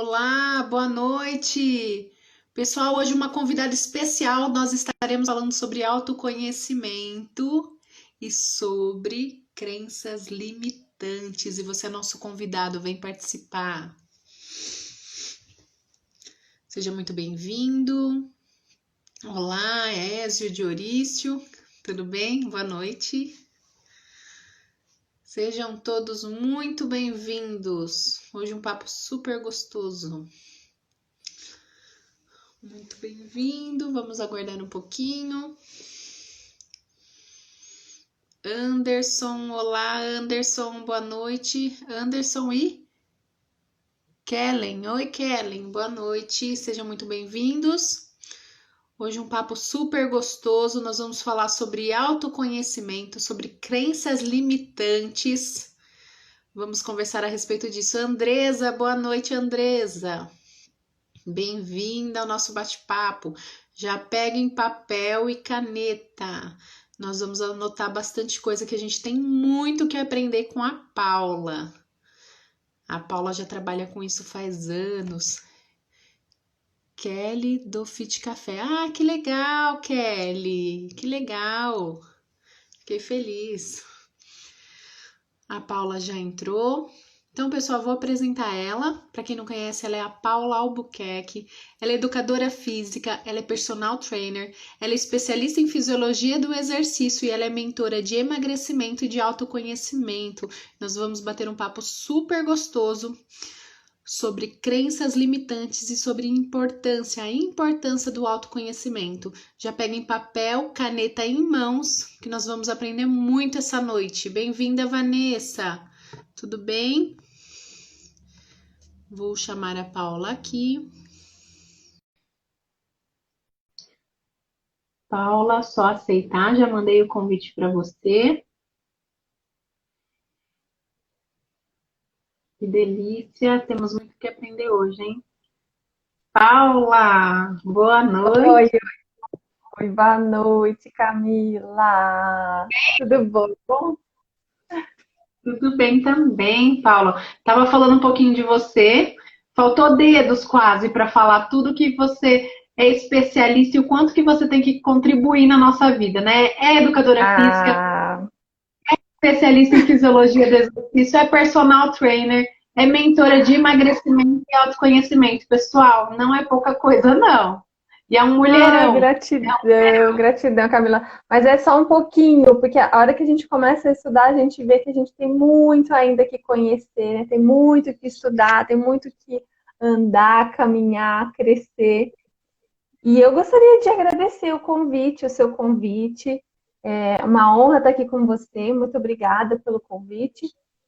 Olá, boa noite. Pessoal, hoje uma convidada especial. Nós estaremos falando sobre autoconhecimento e sobre crenças limitantes. E você é nosso convidado, vem participar. Seja muito bem-vindo. Olá, Ézio Diorício. Tudo bem? Boa noite. Sejam todos muito bem-vindos. Hoje um papo super gostoso. Muito bem-vindo. Vamos aguardar um pouquinho. Anderson, olá, Anderson, boa noite. Anderson e Kellen. Oi, Kellen, boa noite. Sejam muito bem-vindos. Hoje um papo super gostoso. Nós vamos falar sobre autoconhecimento, sobre crenças limitantes. Vamos conversar a respeito disso. Andresa, boa noite, Andresa. Bem-vinda ao nosso bate-papo. Já peguem papel e caneta. Nós vamos anotar bastante coisa que a gente tem muito que aprender com a Paula. A Paula já trabalha com isso faz anos. Kelly do Fit Café. Ah, que legal, Kelly. Que legal. Fiquei feliz. A Paula já entrou. Então, pessoal, vou apresentar ela. Para quem não conhece, ela é a Paula Albuquerque. Ela é educadora física, ela é personal trainer, ela é especialista em fisiologia do exercício e ela é mentora de emagrecimento e de autoconhecimento. Nós vamos bater um papo super gostoso sobre crenças limitantes e sobre a importância do autoconhecimento. Já peguem papel, caneta em mãos, que nós vamos aprender muito essa noite. Bem-vinda, Vanessa. Tudo bem? Vou chamar a Paula aqui. Paula, só aceitar, já mandei o convite para você. Que delícia, temos muito que aprender hoje, hein? Paula, boa Oi, noite. oi, boa noite, Camila. Tudo bom? Tudo bem também, Paula. Tava falando um pouquinho de você. Faltou dedos quase para falar tudo que você é especialista e o quanto que você tem que contribuir na nossa vida, né? É educadora física, Ah, especialista em fisiologia do exercício, é personal trainer, é mentora de emagrecimento e autoconhecimento. Pessoal, não é pouca coisa, não. E é um mulherão. gratidão, gratidão, Camila. Mas é só um pouquinho, porque a hora que a gente começa a estudar, a gente vê que a gente tem muito ainda que conhecer, né? Tem muito que estudar, tem muito que andar, caminhar, crescer. E eu gostaria de agradecer o seu convite. É uma honra estar aqui com você. Muito obrigada pelo convite.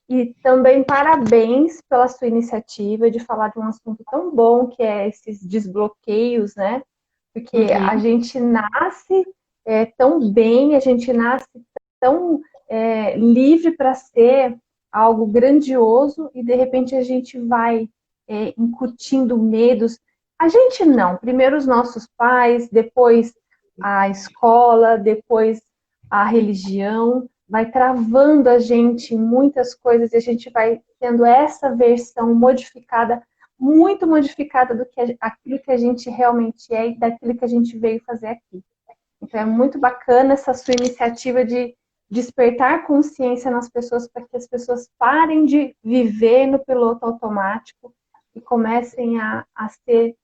E também parabéns pela sua iniciativa de falar de um assunto tão bom que é esses desbloqueios, né? Porque a Uhum. gente nasce tão bem, a gente nasce tão livre para ser algo grandioso e de repente a gente vai incutindo medos. A gente não, primeiro os nossos pais, depois a escola, depois a religião, vai travando a gente em muitas coisas e a gente vai tendo essa versão modificada, muito modificada do que aquilo que a gente realmente é e daquilo que a gente veio fazer aqui. Então é muito bacana essa sua iniciativa de despertar consciência nas pessoas para que as pessoas parem de viver no piloto automático e comecem a ser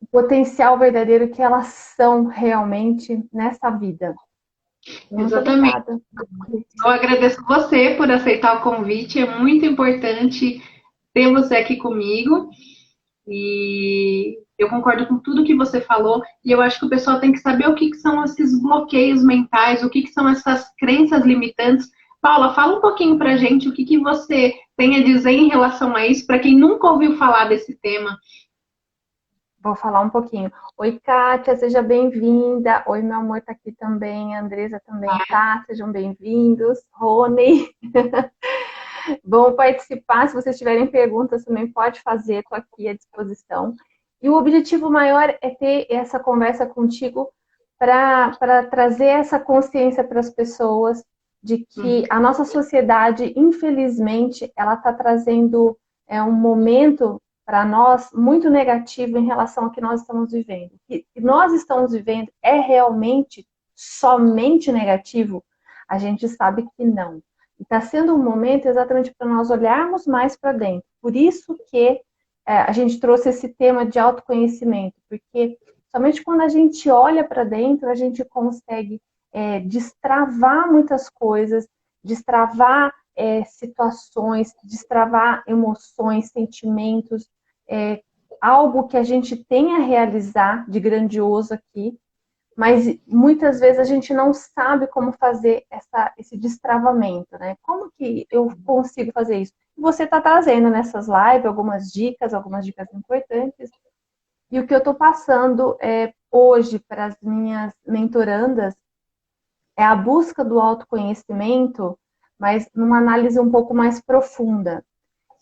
o potencial verdadeiro que elas são realmente nessa vida. Muito Exatamente. obrigada. Eu agradeço você por aceitar o convite. É muito importante ter você aqui comigo. E eu concordo com tudo que você falou. E eu acho que o pessoal tem que saber o que, que são esses bloqueios mentais, o que, que são essas crenças limitantes. Paula, fala um pouquinho pra gente o que, que você tem a dizer em relação a isso, para quem nunca ouviu falar desse tema. Vou falar um pouquinho. Oi, Kátia, seja bem-vinda. Oi, meu amor, tá aqui também. A Andresa também tá. Sejam bem-vindos. Rony. Vão participar. Se vocês tiverem perguntas, também pode fazer. Estou aqui à disposição. E o objetivo maior é ter essa conversa contigo para trazer essa consciência para as pessoas de que Uhum. a nossa sociedade, infelizmente, ela está trazendo é um momento para nós muito negativo em relação ao que nós estamos vivendo. O que nós estamos vivendo é realmente somente negativo? A gente sabe que não. E está sendo um momento exatamente para nós olharmos mais para dentro. Por isso que a gente trouxe esse tema de autoconhecimento, porque somente quando a gente olha para dentro, a gente consegue destravar muitas coisas, destravar situações, destravar emoções, sentimentos, algo que a gente tem a realizar de grandioso aqui, mas muitas vezes a gente não sabe como fazer esse destravamento, né? Como que eu consigo fazer isso? Você está trazendo nessas lives algumas dicas importantes, e o que eu estou passando hoje para as minhas mentorandas é a busca do autoconhecimento, mas numa análise um pouco mais profunda.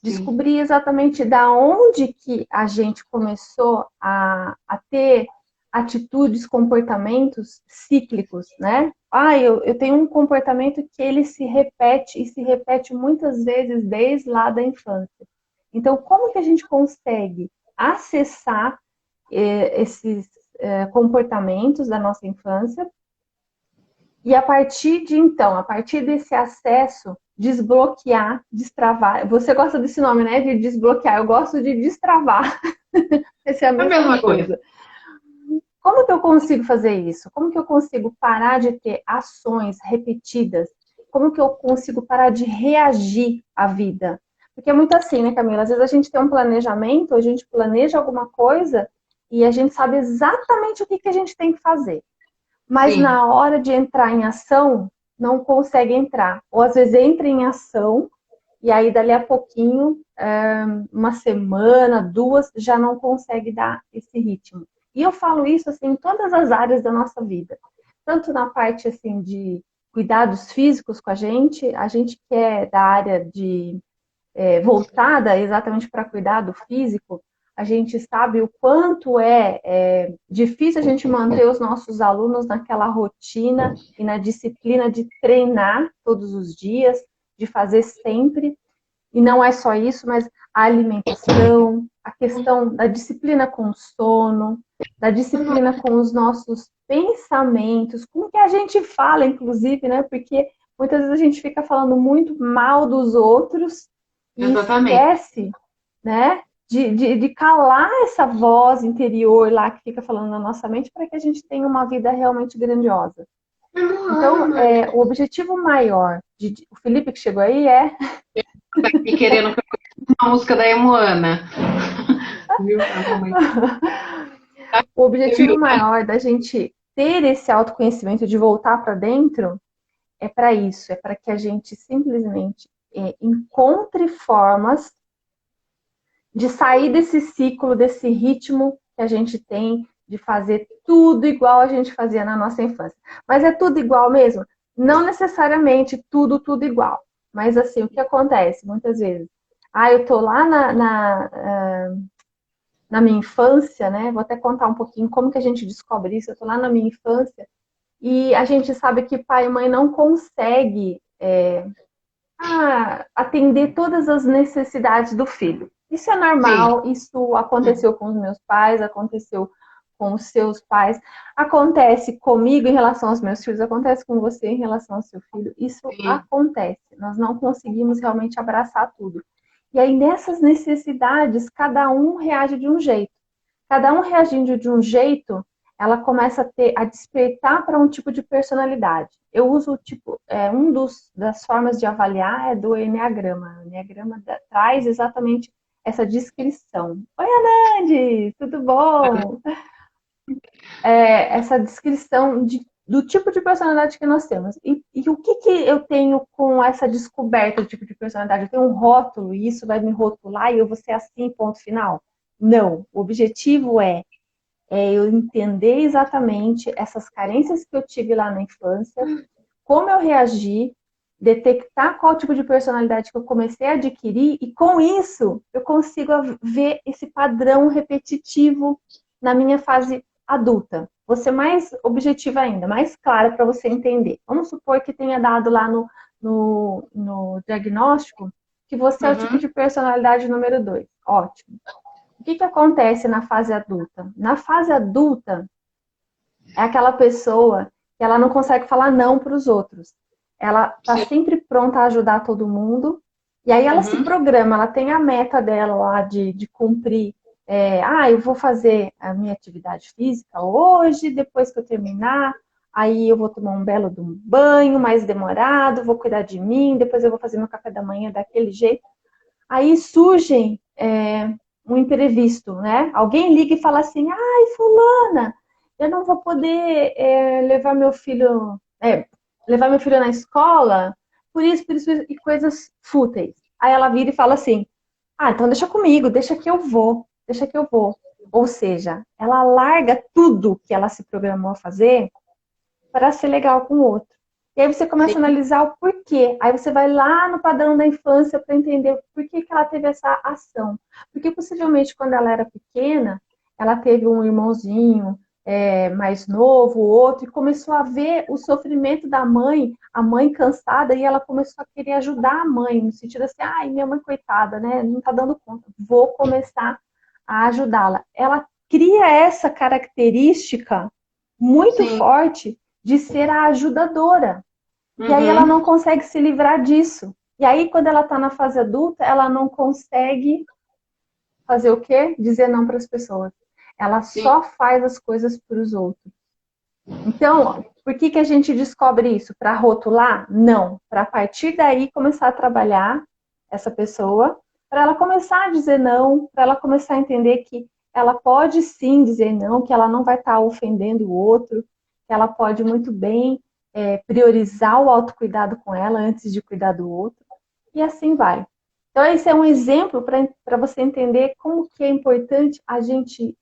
Descobrir exatamente da onde que a gente começou a ter atitudes, comportamentos cíclicos, né? Eu tenho um comportamento que ele se repete, e se repete muitas vezes desde lá da infância. Então, como que a gente consegue acessar esses comportamentos da nossa infância e a partir desse acesso, desbloquear, destravar. Você gosta desse nome, né? De desbloquear. Eu gosto de destravar. Essa é a mesma coisa. Como que eu consigo fazer isso? Como que eu consigo parar de ter ações repetidas? Como que eu consigo parar de reagir à vida? Porque é muito assim, né, Camila? Às vezes a gente tem um planejamento, a gente planeja alguma coisa e a gente sabe exatamente o que a gente tem que fazer. Mas na hora de entrar em ação, não consegue entrar. Ou às vezes entra em ação e aí dali a pouquinho, uma semana, 2, já não consegue dar esse ritmo. E eu falo isso assim em todas as áreas da nossa vida. Tanto na parte assim de cuidados físicos com a gente que é da área de voltada exatamente para cuidar do físico, a gente sabe o quanto é difícil a gente manter os nossos alunos naquela rotina e na disciplina de treinar todos os dias, de fazer sempre. E não é só isso, mas a alimentação, a questão da disciplina com o sono, da disciplina com os nossos pensamentos, com o que a gente fala, inclusive, né? Porque muitas vezes a gente fica falando muito mal dos outros e esquece, né? De calar essa voz interior lá que fica falando na nossa mente para que a gente tenha uma vida realmente grandiosa. Então, o objetivo maior, o Felipe que chegou aí Tá aqui querendo uma música da Emoana. O objetivo maior da gente ter esse autoconhecimento, de voltar para dentro, é para isso, é para que a gente simplesmente encontre formas de sair desse ciclo, desse ritmo que a gente tem de fazer tudo igual a gente fazia na nossa infância. Mas é tudo igual mesmo? Não necessariamente tudo igual. Mas assim, o que acontece muitas vezes? Eu tô lá na minha infância, né? Vou até contar um pouquinho como que a gente descobre isso. Eu tô lá na minha infância e a gente sabe que pai e mãe não consegue atender todas as necessidades do filho. Isso é normal, isso aconteceu com os meus pais, aconteceu com os seus pais, acontece comigo em relação aos meus filhos, acontece com você em relação ao seu filho, isso acontece. Nós não conseguimos realmente abraçar tudo. E aí, nessas necessidades, cada um reage de um jeito. Cada um reagindo de um jeito, ela começa a despertar para um tipo de personalidade. Eu uso das formas de avaliar é do Enneagrama. O Enneagrama traz exatamente essa descrição. Oi, Anandi, tudo bom? Essa descrição do tipo de personalidade que nós temos. E o que eu tenho com essa descoberta do tipo de personalidade? Eu tenho um rótulo e isso vai me rotular e eu vou ser assim, ponto final? Não. O objetivo é eu entender exatamente essas carências que eu tive lá na infância, como eu reagi, detectar qual tipo de personalidade que eu comecei a adquirir e com isso eu consigo ver esse padrão repetitivo na minha fase adulta. Vou ser mais objetiva ainda, mais clara para você entender. Vamos supor que tenha dado lá no diagnóstico que você é o tipo de personalidade número 2. Ótimo. O que acontece na fase adulta? Na fase adulta, é aquela pessoa que ela não consegue falar não para os outros. Ela está sempre pronta a ajudar todo mundo. E aí ela se programa, ela tem a meta dela lá de cumprir. Eu vou fazer a minha atividade física hoje, depois que eu terminar, aí eu vou tomar um belo de um banho mais demorado, vou cuidar de mim, depois eu vou fazer meu café da manhã daquele jeito. Aí surgem um imprevisto, né? Alguém liga e fala assim, ai, fulana, eu não vou poder levar meu filho na escola, por isso, e coisas fúteis. Aí ela vira e fala assim, então deixa comigo, deixa que eu vou. Ou seja, ela larga tudo que ela se programou a fazer para ser legal com o outro. E aí você começa a analisar o porquê. Aí você vai lá no padrão da infância para entender por que ela teve essa ação. Porque possivelmente quando ela era pequena, ela teve um irmãozinho mais novo, outro, e começou a ver o sofrimento da mãe, a mãe cansada, e ela começou a querer ajudar a mãe, no sentido assim, minha mãe coitada, né? Não está dando conta, vou começar a ajudá-la. Ela cria essa característica muito forte de ser a ajudadora. E aí ela não consegue se livrar disso. E aí, quando ela está na fase adulta, ela não consegue fazer o quê? Dizer não para as pessoas. Ela só faz as coisas para os outros. Então, por que a gente descobre isso? Para rotular? Não. Para a partir daí começar a trabalhar essa pessoa, para ela começar a dizer não, para ela começar a entender que ela pode sim dizer não, que ela não vai estar ofendendo o outro, que ela pode muito bem priorizar o autocuidado com ela antes de cuidar do outro, e assim vai. Então, esse é um exemplo para você entender como que é importante a gente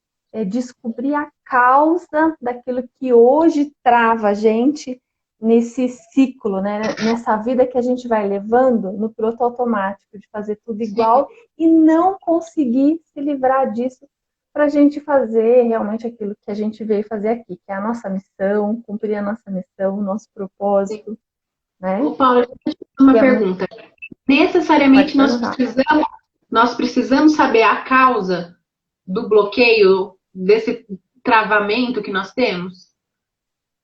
descobrir a causa daquilo que hoje trava a gente nesse ciclo, né? Nessa vida que a gente vai levando no piloto automático, de fazer tudo igual e não conseguir se livrar disso para a gente fazer realmente aquilo que a gente veio fazer aqui, que é a nossa missão, cumprir a nossa missão, o nosso propósito. Né? Ô, Paula, deixa eu te fazer uma pergunta. Necessariamente nós precisamos saber a causa do bloqueio, desse travamento que nós temos?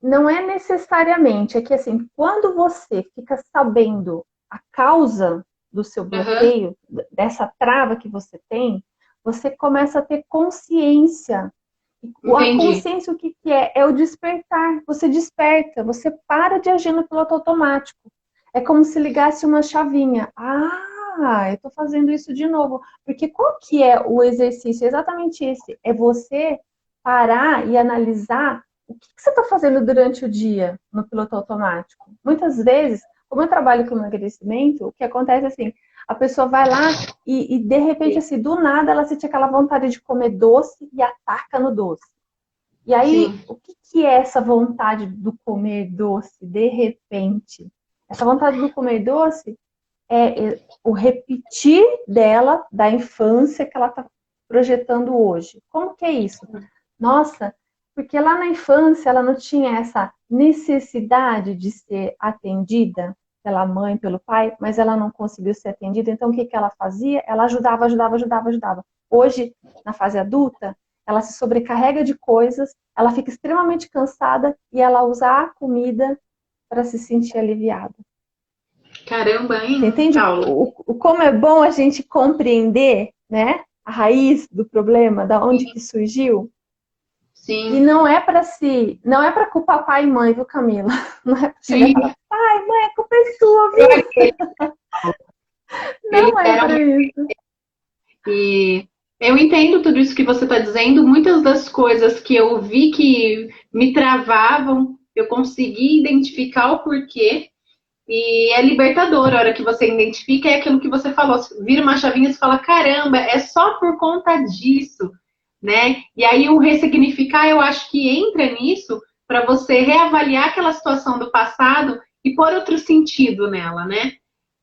Não é necessariamente, é que assim, quando você fica sabendo a causa do seu bloqueio, dessa trava que você tem, você começa a ter consciência. A consciência, o que é? É o despertar. Você desperta, você para de agir no piloto automático. É como se ligasse uma chavinha. Eu tô fazendo isso de novo. Porque qual que é o exercício? É exatamente esse. É você parar e analisar o que você está fazendo durante o dia no piloto automático. Muitas vezes, como eu trabalho com emagrecimento, o que acontece é assim, a pessoa vai lá e de repente, assim, do nada, ela sente aquela vontade de comer doce e ataca no doce. E aí, o que é essa vontade do comer doce, de repente? Essa vontade do comer doce é o repetir dela, da infância que ela está projetando hoje. Como que é isso? Nossa, porque lá na infância ela não tinha essa necessidade de ser atendida pela mãe, pelo pai, mas ela não conseguiu ser atendida, então o que ela fazia? Ela ajudava. Hoje, na fase adulta, ela se sobrecarrega de coisas, ela fica extremamente cansada e ela usa a comida para se sentir aliviada. Caramba, hein? Você entende como é bom a gente compreender, né, a raiz do problema, da onde que surgiu? Sim. E não é para culpar pai e mãe, viu, Camila? Não é para chegar e falar, pai, mãe, a culpa é sua, viu? Não é para isso. E eu entendo tudo isso que você está dizendo. Muitas das coisas que eu vi que me travavam, eu consegui identificar o porquê. E é libertador a hora que você identifica, é aquilo que você falou. Vira uma chavinha e fala, caramba, é só por conta disso, né? E aí o ressignificar, eu acho que entra nisso para você reavaliar aquela situação do passado e pôr outro sentido nela, né?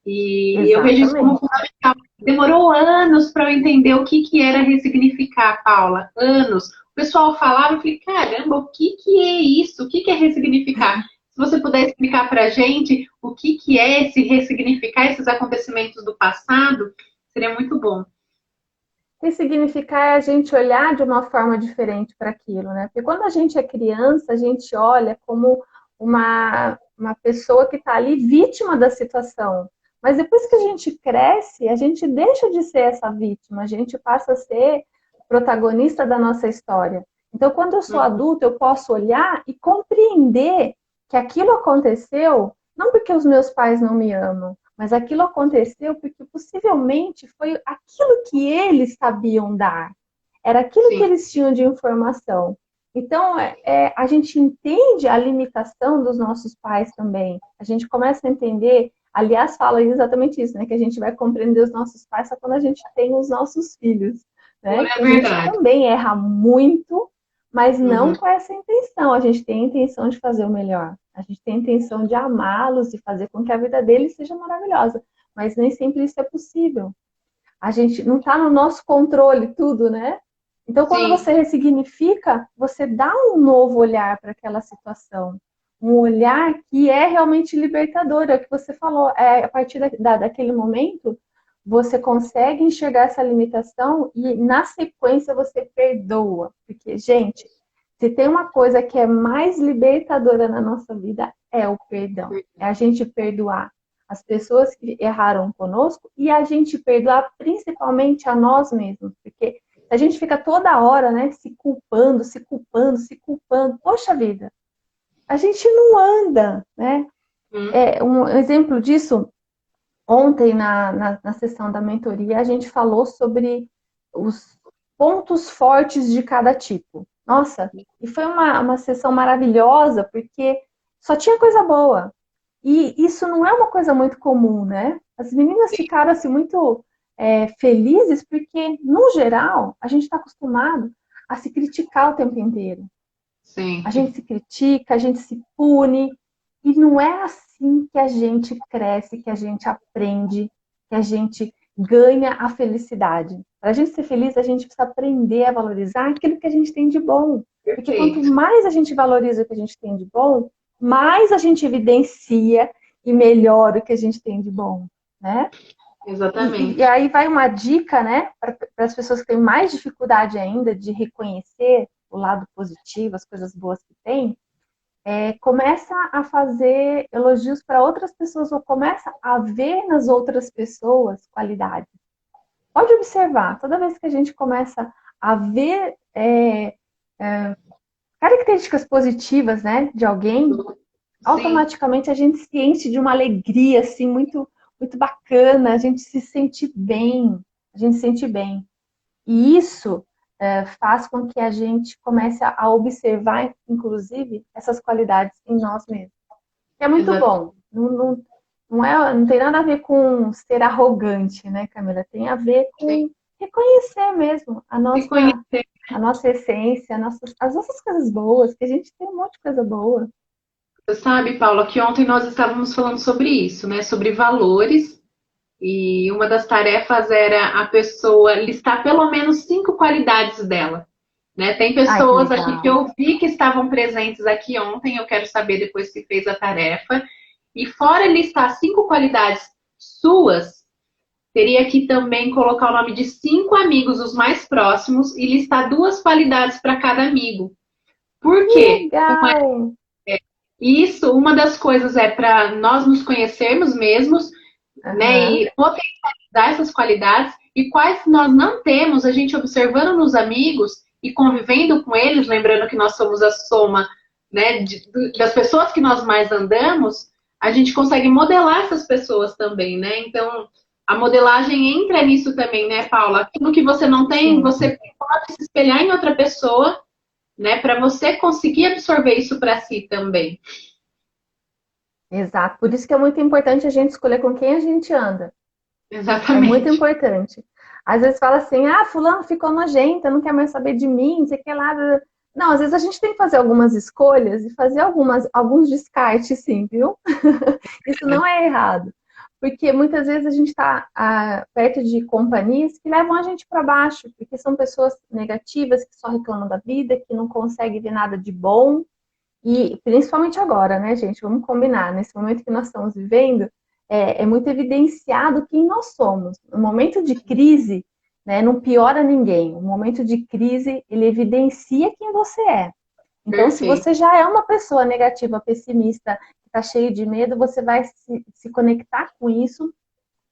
E exatamente. Eu vejo isso como fundamental. Demorou anos para eu entender o que era ressignificar, Paula. Anos. O pessoal falava, eu falei, caramba, o que é isso? O que é ressignificar? Se você puder explicar para a gente o que é esse ressignificar esses acontecimentos do passado, seria muito bom. Ressignificar é a gente olhar de uma forma diferente para aquilo, né? Porque quando a gente é criança, a gente olha como uma pessoa que está ali vítima da situação. Mas depois que a gente cresce, a gente deixa de ser essa vítima, a gente passa a ser protagonista da nossa história. Então, quando eu sou adulta, eu posso olhar e compreender que aquilo aconteceu não porque os meus pais não me amam, mas aquilo aconteceu porque possivelmente foi aquilo que eles sabiam dar. Era aquilo que Sim, eles tinham de informação. Então, a gente entende a limitação dos nossos pais também. A gente começa a entender, aliás, fala exatamente isso, né? Que a gente vai compreender os nossos pais só quando a gente tem os nossos filhos, né? é Que a gente verdade. também erra muito, mas não Uhum. com essa intenção. A gente tem a intenção de fazer o melhor. A gente tem a intenção de amá-los e fazer com que a vida deles seja maravilhosa. Mas nem sempre isso é possível. A gente não está no nosso controle tudo, né? Então, quando Sim, você ressignifica, você dá um novo olhar para aquela situação. Um olhar que é realmente libertador, é o que você falou. É, a partir daquele momento, você consegue enxergar essa limitação e, na sequência, você perdoa. Porque, gente, se tem uma coisa que é mais libertadora na nossa vida, é o perdão. É a gente perdoar as pessoas que erraram conosco e a gente perdoar principalmente a nós mesmos. Porque a gente fica toda hora, né, se culpando, se culpando, se culpando. Poxa vida, a gente não anda, né? uhum. É, um exemplo disso, ontem na sessão da mentoria, a gente falou sobre os pontos fortes de cada tipo. Nossa, e foi uma sessão maravilhosa, porque só tinha coisa boa. E isso não é uma coisa muito comum, né? As meninas ficaram assim muito felizes porque, no geral, a gente está acostumado a se criticar o tempo inteiro. A gente Sempre. se critica, a gente se pune, e não é assim que a gente cresce, que a gente aprende, que a gente ganha a felicidade. Para a gente ser feliz, a gente precisa aprender a valorizar aquilo que a gente tem de bom. Porque quanto Perfeito. mais a gente valoriza o que a gente tem de bom, mais a gente evidencia e melhora o que a gente tem de bom, né? E Exatamente. aí vai uma dica, né, para as pessoas que têm mais dificuldade ainda de reconhecer o lado positivo, as coisas boas que tem, começa a fazer elogios para outras pessoas ou começa a ver nas outras pessoas qualidades. Pode observar, toda vez que a gente começa a ver características positivas, né, de alguém, Sim, automaticamente a gente se enche de uma alegria assim muito muito bacana, a gente se sente bem, a gente se sente bem. E isso faz com que a gente comece a observar, inclusive, essas qualidades em nós mesmos. Que é muito exatamente. bom. Não tem nada a ver com ser arrogante, né, Camila? Tem a ver com reconhecer mesmo Reconhecer. a nossa essência, as nossas coisas boas, que a gente tem um monte de coisa boa. Você sabe, Paula, que ontem nós estávamos falando sobre isso, né? Sobre valores. E uma das tarefas era a pessoa listar pelo menos 5 qualidades dela. Né? Tem Ai, que pessoas aqui que legal. eu vi que estavam presentes aqui ontem, eu quero saber depois se fez a tarefa. E fora listar 5 qualidades suas, teria que também colocar o nome de 5 amigos, os mais próximos, e listar 2 qualidades para cada amigo. Por Que quê? legal. Isso, uma das coisas é para nós nos conhecermos mesmos, né, Aham. e potencializar essas qualidades, e quais nós não temos, a gente observando nos amigos e convivendo com eles, lembrando que nós somos a soma, né, das pessoas que nós mais andamos, a gente consegue modelar essas pessoas também, né? Então, a modelagem entra nisso também, né, Paula? Aquilo que você não tem, Sim. você pode se espelhar em outra pessoa, né, para você conseguir absorver isso para si também. Exato. Por isso que é muito importante a gente escolher com quem a gente anda. É muito Exatamente. importante. Às vezes fala assim, ah, fulano ficou nojenta, não quer mais saber de mim, não sei o que lá. Não, às vezes a gente tem que fazer algumas escolhas e fazer alguns descartes, sim, viu? Isso não é errado. Porque muitas vezes a gente está perto de companhias que levam a gente para baixo, porque são pessoas negativas, que só reclamam da vida, que não conseguem ver nada de bom. E principalmente agora, né, gente? Vamos combinar, nesse momento que nós estamos vivendo, é muito evidenciado quem nós somos. No momento de crise, né, não piora ninguém. O momento de crise, ele evidencia quem você é. Então, se Perfeito. você já é uma pessoa negativa, pessimista, que está cheio de medo, você vai se conectar com isso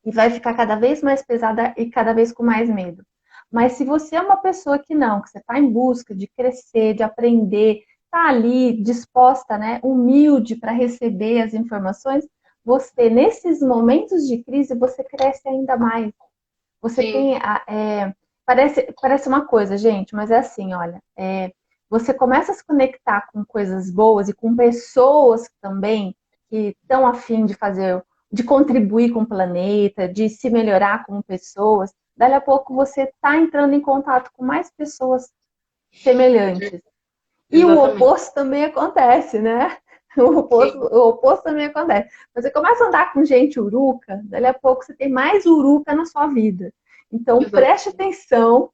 e vai ficar cada vez mais pesada e cada vez com mais medo. Mas se você é uma pessoa que não, que você está em busca de crescer, de aprender, está ali disposta, né, humilde para receber as informações, você, nesses momentos de crise, você cresce ainda mais. Você Sim, tem. Parece uma coisa, gente, mas é assim, olha. Você começa a se conectar com coisas boas e com pessoas também que estão afim de fazer, de contribuir com o planeta, de se melhorar como pessoas. Dali a pouco você está entrando em contato com mais pessoas semelhantes. E o exatamente. oposto também acontece, né? Sim, O oposto também acontece. Você começa a andar com gente uruca, dali a pouco você tem mais uruca na sua vida. Então preste exatamente. atenção,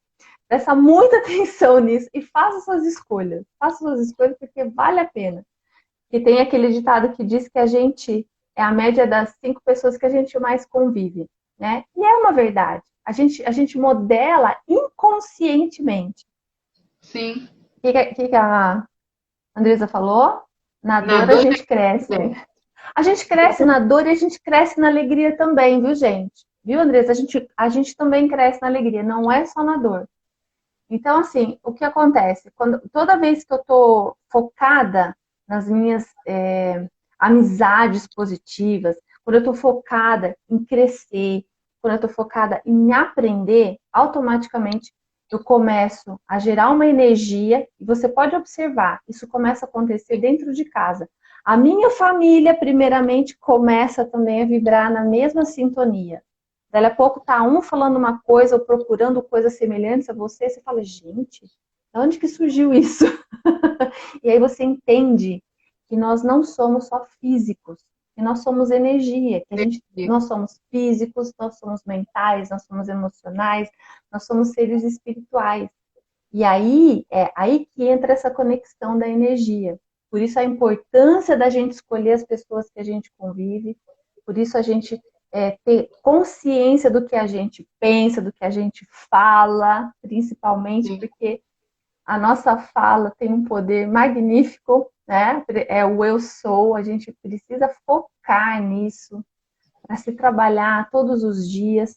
presta muita atenção nisso e faça suas escolhas. Faça suas escolhas porque vale a pena. E tem aquele ditado que diz que a gente é a média das 5 pessoas que a gente mais convive, né? E é uma verdade. A gente modela inconscientemente. Sim. O que a Andresa falou? Na Na dor a dor gente cresce. é. A gente cresce na dor e a gente cresce na alegria também, viu, gente? Viu, Andresa? A gente também cresce na alegria, não é só na dor. Então, assim, o que acontece? Toda vez que eu tô focada nas minhas amizades positivas, quando eu tô focada em crescer, quando eu tô focada em aprender, automaticamente eu começo a gerar uma energia, e você pode observar, isso começa a acontecer dentro de casa. A minha família, primeiramente, começa também a vibrar na mesma sintonia. Daí a pouco tá um falando uma coisa ou procurando coisas semelhantes a você, você fala, gente, de onde que surgiu isso? E aí você entende que nós não somos só físicos, que nós somos energia, nós somos físicos, nós somos mentais, nós somos emocionais, nós somos seres espirituais. E aí é aí que entra essa conexão da energia. Por isso a importância da gente escolher as pessoas que a gente convive, por isso a gente ter consciência do que a gente pensa, do que a gente fala, principalmente Sim. porque a nossa fala tem um poder magnífico, né? É o eu sou, a gente precisa focar nisso para se trabalhar todos os dias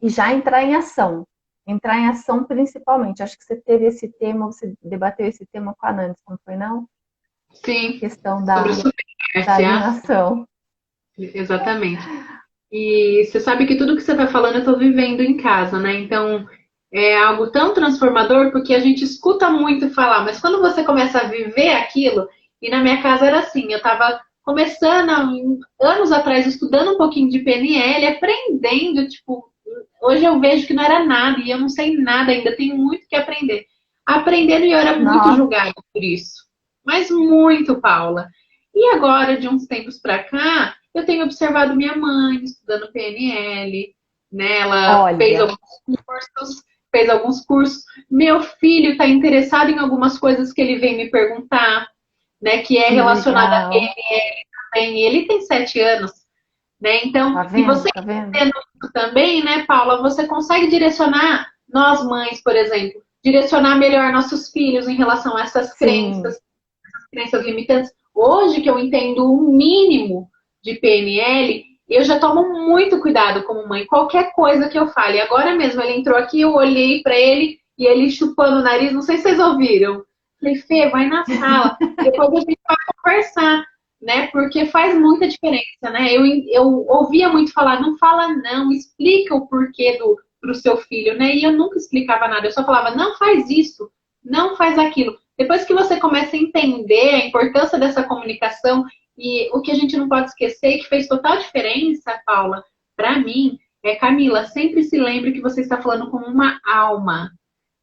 e já entrar em ação. Entrar em ação principalmente. Acho que você teve esse tema, você debateu esse tema com a Nantes, não foi não? A Sim. questão Sobre o da supermercado, alinhação. exatamente. E você sabe que tudo que você vai falando eu estou vivendo em casa, né? Então é algo tão transformador porque a gente escuta muito falar, mas quando você começa a viver aquilo, e na minha casa era assim, eu estava começando anos atrás estudando um pouquinho de PNL, aprendendo, tipo, hoje eu vejo que não era nada e eu não sei nada ainda, tenho muito que aprender. Aprendendo e eu era muito Nossa, julgada por isso, mas muito, Paula. E agora, de uns tempos para cá, eu tenho observado minha mãe estudando PNL, né? Ela olha, fez alguns cursos. Meu filho está interessado em algumas coisas que ele vem me perguntar, né? Que é que relacionada a legal. PNL. Ele tem 7 anos, né? Então, Tá e vendo? você Tá vendo? entendendo isso também, né, Paula? Você consegue direcionar nós mães, por exemplo, direcionar melhor nossos filhos em relação a Sim, crenças limitantes. Hoje que eu entendo o mínimo de PNL, eu já tomo muito cuidado como mãe. Qualquer coisa que eu fale. Agora mesmo ele entrou aqui, eu olhei para ele e ele chupando o nariz. Não sei se vocês ouviram. Falei, Fê, vai na sala. Depois a gente vai conversar, né? Porque faz muita diferença, né? Eu ouvia muito falar, não fala não, explica o porquê pro seu filho, né? E eu nunca explicava nada. Eu só falava, não faz isso, não faz aquilo. Depois que você começa a entender a importância dessa comunicação e o que a gente não pode esquecer, que fez total diferença, Paula, para mim, Camila, sempre se lembre que você está falando com uma alma.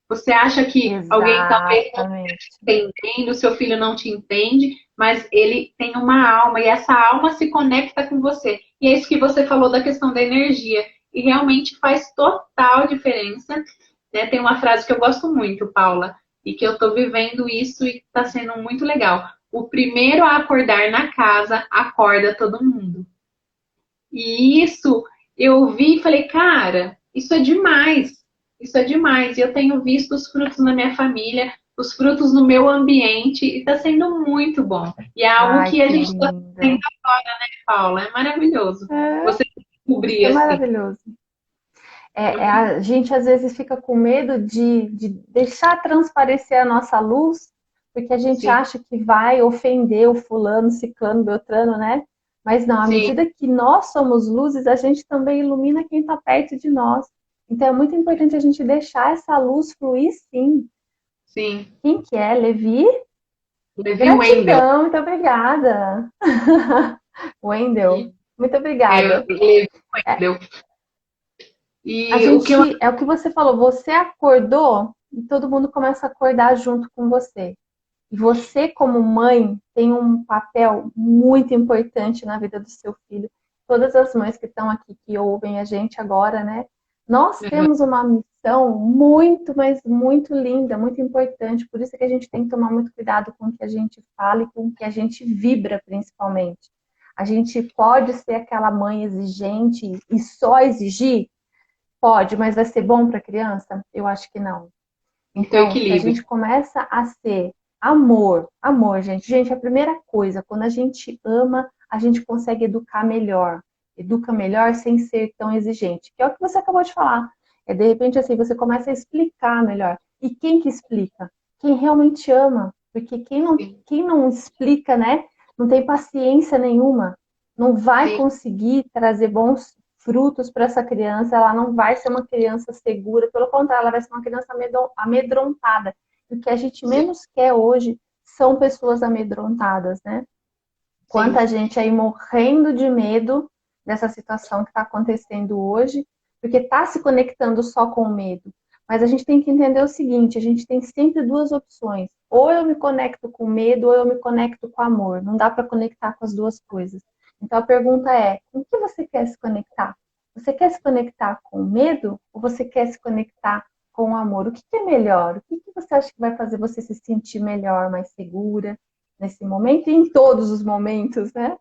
Você acha que alguém talvez não exatamente. esteja te entendendo, seu filho não te entende, mas ele tem uma alma e essa alma se conecta com você. E é isso que você falou da questão da energia. E realmente faz total diferença. Né? Tem uma frase que eu gosto muito, Paula, e que eu estou vivendo isso e está sendo muito legal. o primeiro a acordar na casa acorda todo mundo. E isso eu vi e falei, cara, isso é demais. Isso é demais. E eu tenho visto os frutos na minha família, os frutos no meu ambiente, e está sendo muito bom. E é algo Ai, que a que gente está fazendo, lindo. Paula. É maravilhoso. É, Você descobrir isso é assim. maravilhoso. A gente às vezes fica com medo de deixar transparecer a nossa luz, porque a gente Sim, acha que vai ofender o fulano, ciclano, beltrano, né? Mas não, à sim, medida que nós somos luzes, a gente também ilumina quem está perto de nós. Então é muito importante a gente deixar essa luz fluir, sim. sim. Quem que é? Levi? Levi Wendel. Gratidão, muito obrigada. Wendel, muito obrigada. Levi É, Wendel. a E o que eu. gente, é o que você falou, você acordou e todo mundo começa a acordar junto com você. E você, como mãe, tem um papel muito importante na vida do seu filho. Todas as mães que estão aqui, que ouvem a gente agora, né? Nós temos uma missão muito, mas muito linda, muito importante. Por isso que a gente tem que tomar muito cuidado com o que a gente fala e com o que a gente vibra, principalmente. A gente pode ser aquela mãe exigente e só exigir? Pode, mas vai ser bom para a criança? Eu acho que não. Então, Então, se a equilíbrio. gente começa a ser amor, amor, gente. Gente, a primeira coisa, quando a gente ama, a gente consegue educar melhor. Educa melhor sem ser tão exigente. Que é o que você acabou de falar. É de repente assim, você começa a explicar melhor. E quem que explica? Quem realmente ama. Porque quem não explica, né, não tem paciência nenhuma. Não vai Sim, conseguir trazer bons frutos para essa criança, ela não vai ser uma criança segura, pelo contrário, ela vai ser uma criança amedrontada. O que a gente sim, menos quer hoje são pessoas amedrontadas, né? sim. Quanta gente aí morrendo de medo dessa situação que está acontecendo hoje, porque está se conectando só com o medo. Mas a gente tem que entender o seguinte: a gente tem sempre duas opções. Ou eu me conecto com medo, ou eu me conecto com amor. Não dá para conectar com as duas coisas. Então a pergunta é: com que você quer se conectar? Você quer se conectar com o medo ou você quer se conectar com o amor? O que é melhor? O que você acha que vai fazer você se sentir melhor, mais segura nesse momento e em todos os momentos, né?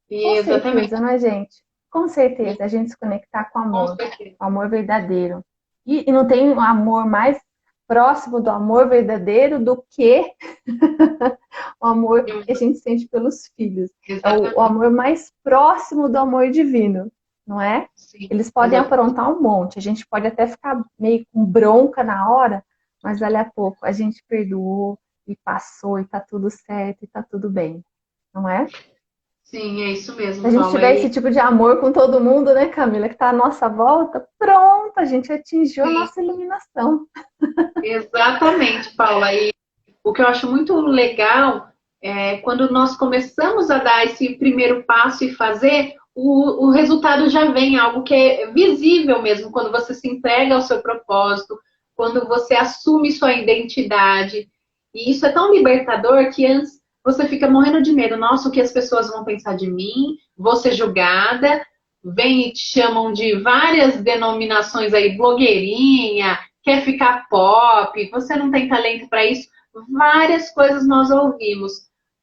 Com E certeza, exatamente. não é, gente? Com certeza, a gente se conectar Com certeza. com amor verdadeiro. E não tem um amor mais próximo do amor verdadeiro do que o amor que a gente sente pelos filhos. É o Exatamente. amor mais próximo do amor divino, não é? Sim, Eles podem exatamente. aprontar um monte, a gente pode até ficar meio com bronca na hora, mas dali a pouco a gente perdoou e passou e tá tudo certo e tá tudo bem, não é? Sim, é isso Se mesmo, a gente Paula. tiver esse tipo de amor com todo mundo, né, Camila, que tá à nossa volta, pronto, a gente atingiu a Sim, nossa iluminação. exatamente, Paula. E o que eu acho muito legal é quando nós começamos a dar esse primeiro passo e fazer, o resultado já vem, algo que é visível mesmo, quando você se entrega ao seu propósito, quando você assume sua identidade. E isso é tão libertador que antes você fica morrendo de medo. Nossa, o que as pessoas vão pensar de mim? Vou ser julgada. Vem e te chamam de várias denominações aí, blogueirinha, quer ficar pop, você não tem talento para isso. Várias coisas nós ouvimos,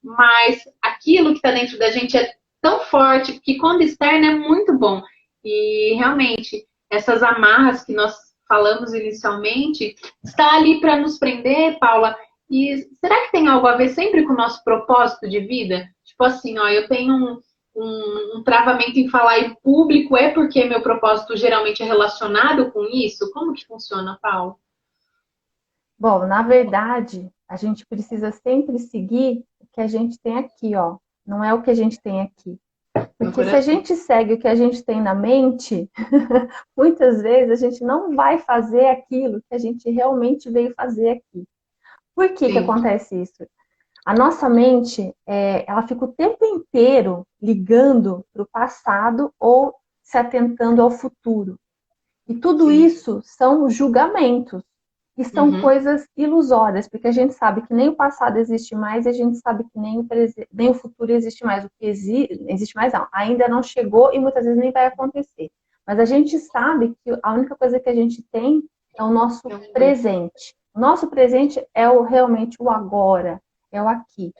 mas aquilo que está dentro da gente é tão forte que quando externa é muito bom. E realmente, essas amarras que nós falamos inicialmente, está ali para nos prender, Paula. E será que tem algo a ver sempre com o nosso propósito de vida? Tipo assim, ó, eu tenho um travamento em falar em público, é porque meu propósito geralmente é relacionado com isso? Como que funciona, Paula? Bom, na verdade, a gente precisa sempre seguir o que a gente tem aqui, ó. Não é o que a gente tem aqui. No Porque se a coração. gente segue o que a gente tem na mente, muitas vezes a gente não vai fazer aquilo que a gente realmente veio fazer aqui. Por que que Sim. acontece isso? A nossa mente, ela fica o tempo inteiro ligando para o passado ou se atentando ao futuro. E tudo Sim. isso são julgamentos. E são Uhum. coisas ilusórias, porque a gente sabe que nem o passado existe mais e a gente sabe que nem o futuro existe mais. O que existe mais não, ainda não chegou e muitas vezes nem vai acontecer. Mas a gente sabe que a única coisa que a gente tem é o nosso Então, presente. O nosso presente é realmente o agora, é o aqui.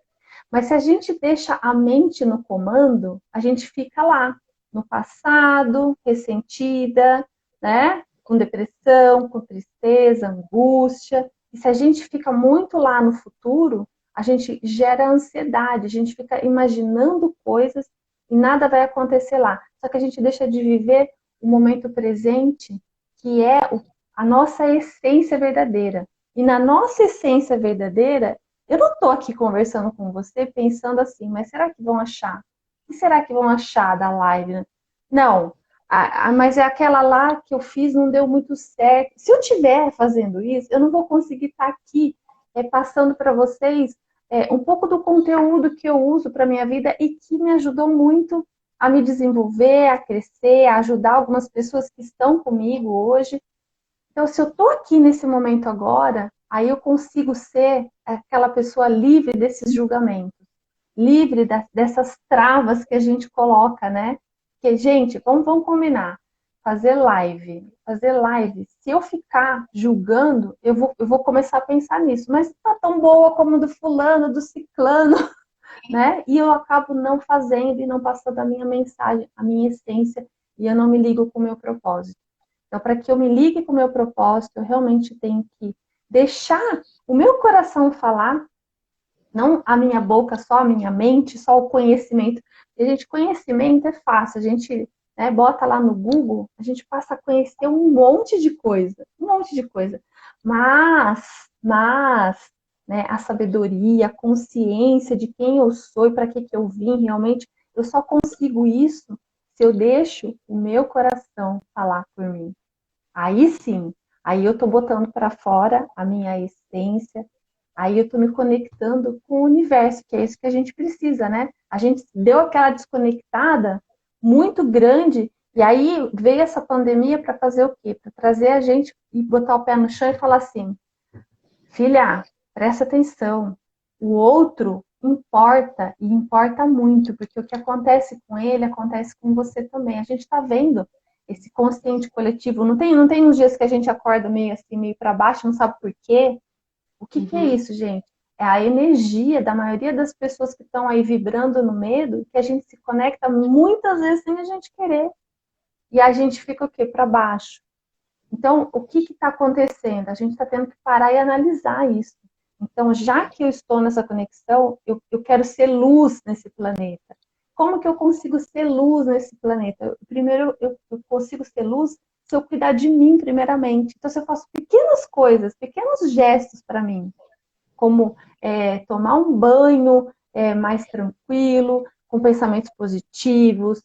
Mas se a gente deixa a mente no comando, a gente fica lá, no passado, ressentida, né? Com depressão, com tristeza, angústia. E se a gente fica muito lá no futuro, a gente gera ansiedade, a gente fica imaginando coisas e nada vai acontecer lá. Só que a gente deixa de viver o momento presente, que é a nossa essência verdadeira. E na nossa essência verdadeira, eu não estou aqui conversando com você pensando assim, mas será que vão achar? O que será que vão achar da live? Né? Não, mas é aquela lá que eu fiz, não deu muito certo. Se eu estiver fazendo isso, eu não vou conseguir estar aqui passando para vocês um pouco do conteúdo que eu uso para minha vida e que me ajudou muito a me desenvolver, a crescer, a ajudar algumas pessoas que estão comigo hoje. Então, se eu estou aqui nesse momento agora, aí eu consigo ser aquela pessoa livre desses julgamentos, livre dessas travas que a gente coloca, né? Porque, gente, vamos combinar. Fazer live. Se eu ficar julgando, eu vou começar a pensar nisso. Mas não tá tão boa como do fulano, do ciclano, né? E eu acabo não fazendo e não passando a minha mensagem, a minha essência, e eu não me ligo com o meu propósito. Então, para que eu me ligue com o meu propósito, eu realmente tenho que deixar o meu coração falar, não a minha boca, só a minha mente, só o conhecimento. E, gente, conhecimento é fácil, a gente bota lá no Google, a gente passa a conhecer um monte de coisa, um monte de coisa. Mas, né, a sabedoria, a consciência de quem eu sou e para que eu vim, realmente, eu só consigo isso se eu deixo o meu coração falar por mim. Aí sim, aí eu tô botando para fora a minha essência, aí eu tô me conectando com o universo, que é isso que a gente precisa, né? A gente deu aquela desconectada muito grande, e aí veio essa pandemia para fazer o quê? Para trazer a gente e botar o pé no chão e falar assim: filha, presta atenção, o outro importa e importa muito, porque o que acontece com ele acontece com você também. A gente está vendo esse consciente coletivo. Não tem uns dias que a gente acorda meio assim, meio para baixo, não sabe por quê? O que é isso, gente? É a energia da maioria das pessoas que estão aí vibrando no medo, que a gente se conecta muitas vezes sem a gente querer. E a gente fica o quê? Para baixo. Então, o que está acontecendo? A gente está tendo que parar e analisar isso. Então, já que eu estou nessa conexão, eu quero ser luz nesse planeta. Como que eu consigo ser luz nesse planeta? Primeiro, eu consigo ser luz se eu cuidar de mim, primeiramente. Então, se eu faço pequenas coisas, pequenos gestos para mim, como tomar um banho mais tranquilo, com pensamentos positivos,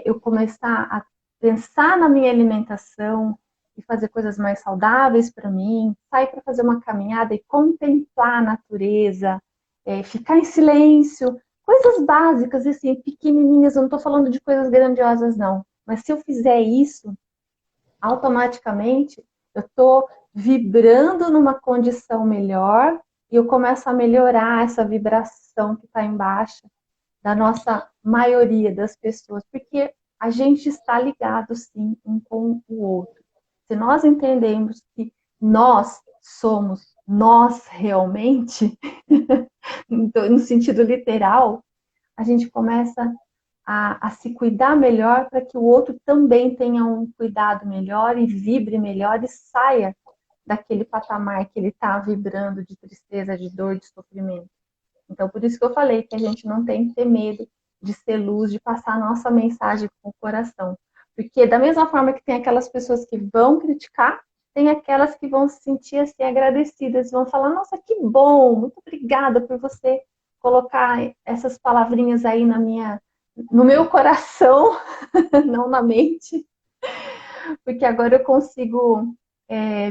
eu começar a pensar na minha alimentação e fazer coisas mais saudáveis para mim, sair para fazer uma caminhada e contemplar a natureza, ficar em silêncio, coisas básicas, assim, pequenininhas, eu não estou falando de coisas grandiosas, não. Mas se eu fizer isso, automaticamente eu estou vibrando numa condição melhor e eu começo a melhorar essa vibração que está embaixo da nossa maioria das pessoas, porque a gente está ligado sim um com o outro. Se nós entendemos que nós somos nós realmente, no sentido literal, a gente começa a se cuidar melhor para que o outro também tenha um cuidado melhor e vibre melhor e saia daquele patamar que ele está vibrando de tristeza, de dor, de sofrimento. Então, por isso que eu falei que a gente não tem que ter medo de ser luz, de passar a nossa mensagem com o coração. Porque da mesma forma que tem aquelas pessoas que vão criticar, tem aquelas que vão se sentir assim agradecidas, vão falar: nossa, que bom, muito obrigada por você colocar essas palavrinhas aí no meu coração, não na mente, porque agora eu consigo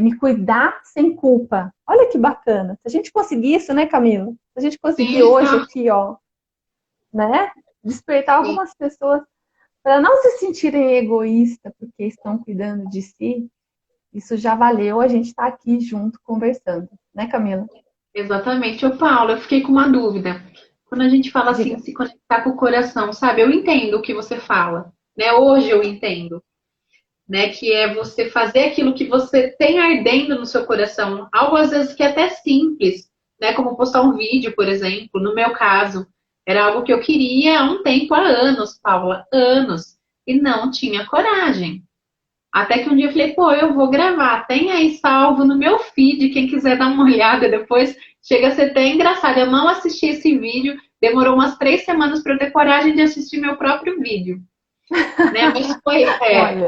me cuidar sem culpa. Olha que bacana. Se a gente conseguir isso, né, Camila? Se a gente conseguir Sim, hoje aqui, ó, né, despertar sim. algumas pessoas para não se sentirem egoístas porque estão cuidando de si, isso já valeu a gente estar aqui junto conversando, né, Camila? Exatamente. Ô, Paulo, eu fiquei com uma dúvida. Quando a gente fala assim, Diga. se conectar com o coração, sabe? Eu entendo o que você fala, né? Hoje eu entendo, né? Que é você fazer aquilo que você tem ardendo no seu coração. Algo às vezes que é até simples, né? Como postar um vídeo, por exemplo. No meu caso, era algo que eu queria há um tempo, há anos, Paula, anos, e não tinha coragem. Até que um dia eu falei, pô, eu vou gravar, tem aí salvo no meu feed, quem quiser dar uma olhada depois, chega a ser até engraçado. Eu não assisti esse vídeo, demorou umas 3 semanas para eu ter coragem de assistir meu próprio vídeo, né? Mas foi, Olha,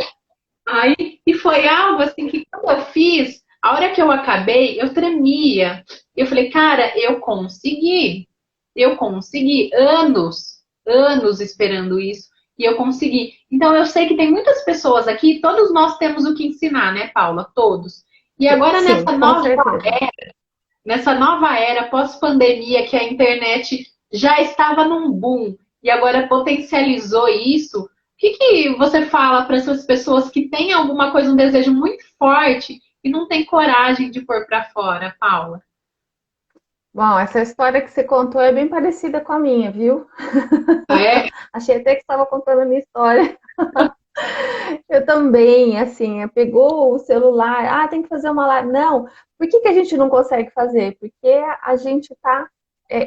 aí, e foi algo assim que quando eu fiz, a hora que eu acabei, eu tremia. Eu falei, cara, eu consegui anos esperando isso, e eu consegui. Então eu sei que tem muitas pessoas aqui, todos nós temos o que ensinar, né, Paula? Todos. E agora sim, com certeza. nessa nova era pós-pandemia, que a internet já estava num boom e agora potencializou isso, o que você fala para essas pessoas que têm alguma coisa, um desejo muito forte e não tem coragem de pôr para fora, Paula? Bom, essa história que você contou é bem parecida com a minha, viu? É, Achei até que estava contando a minha história. Eu também, assim, pegou o celular, tem que fazer uma live. Não, por que que a gente não consegue fazer? Porque a gente está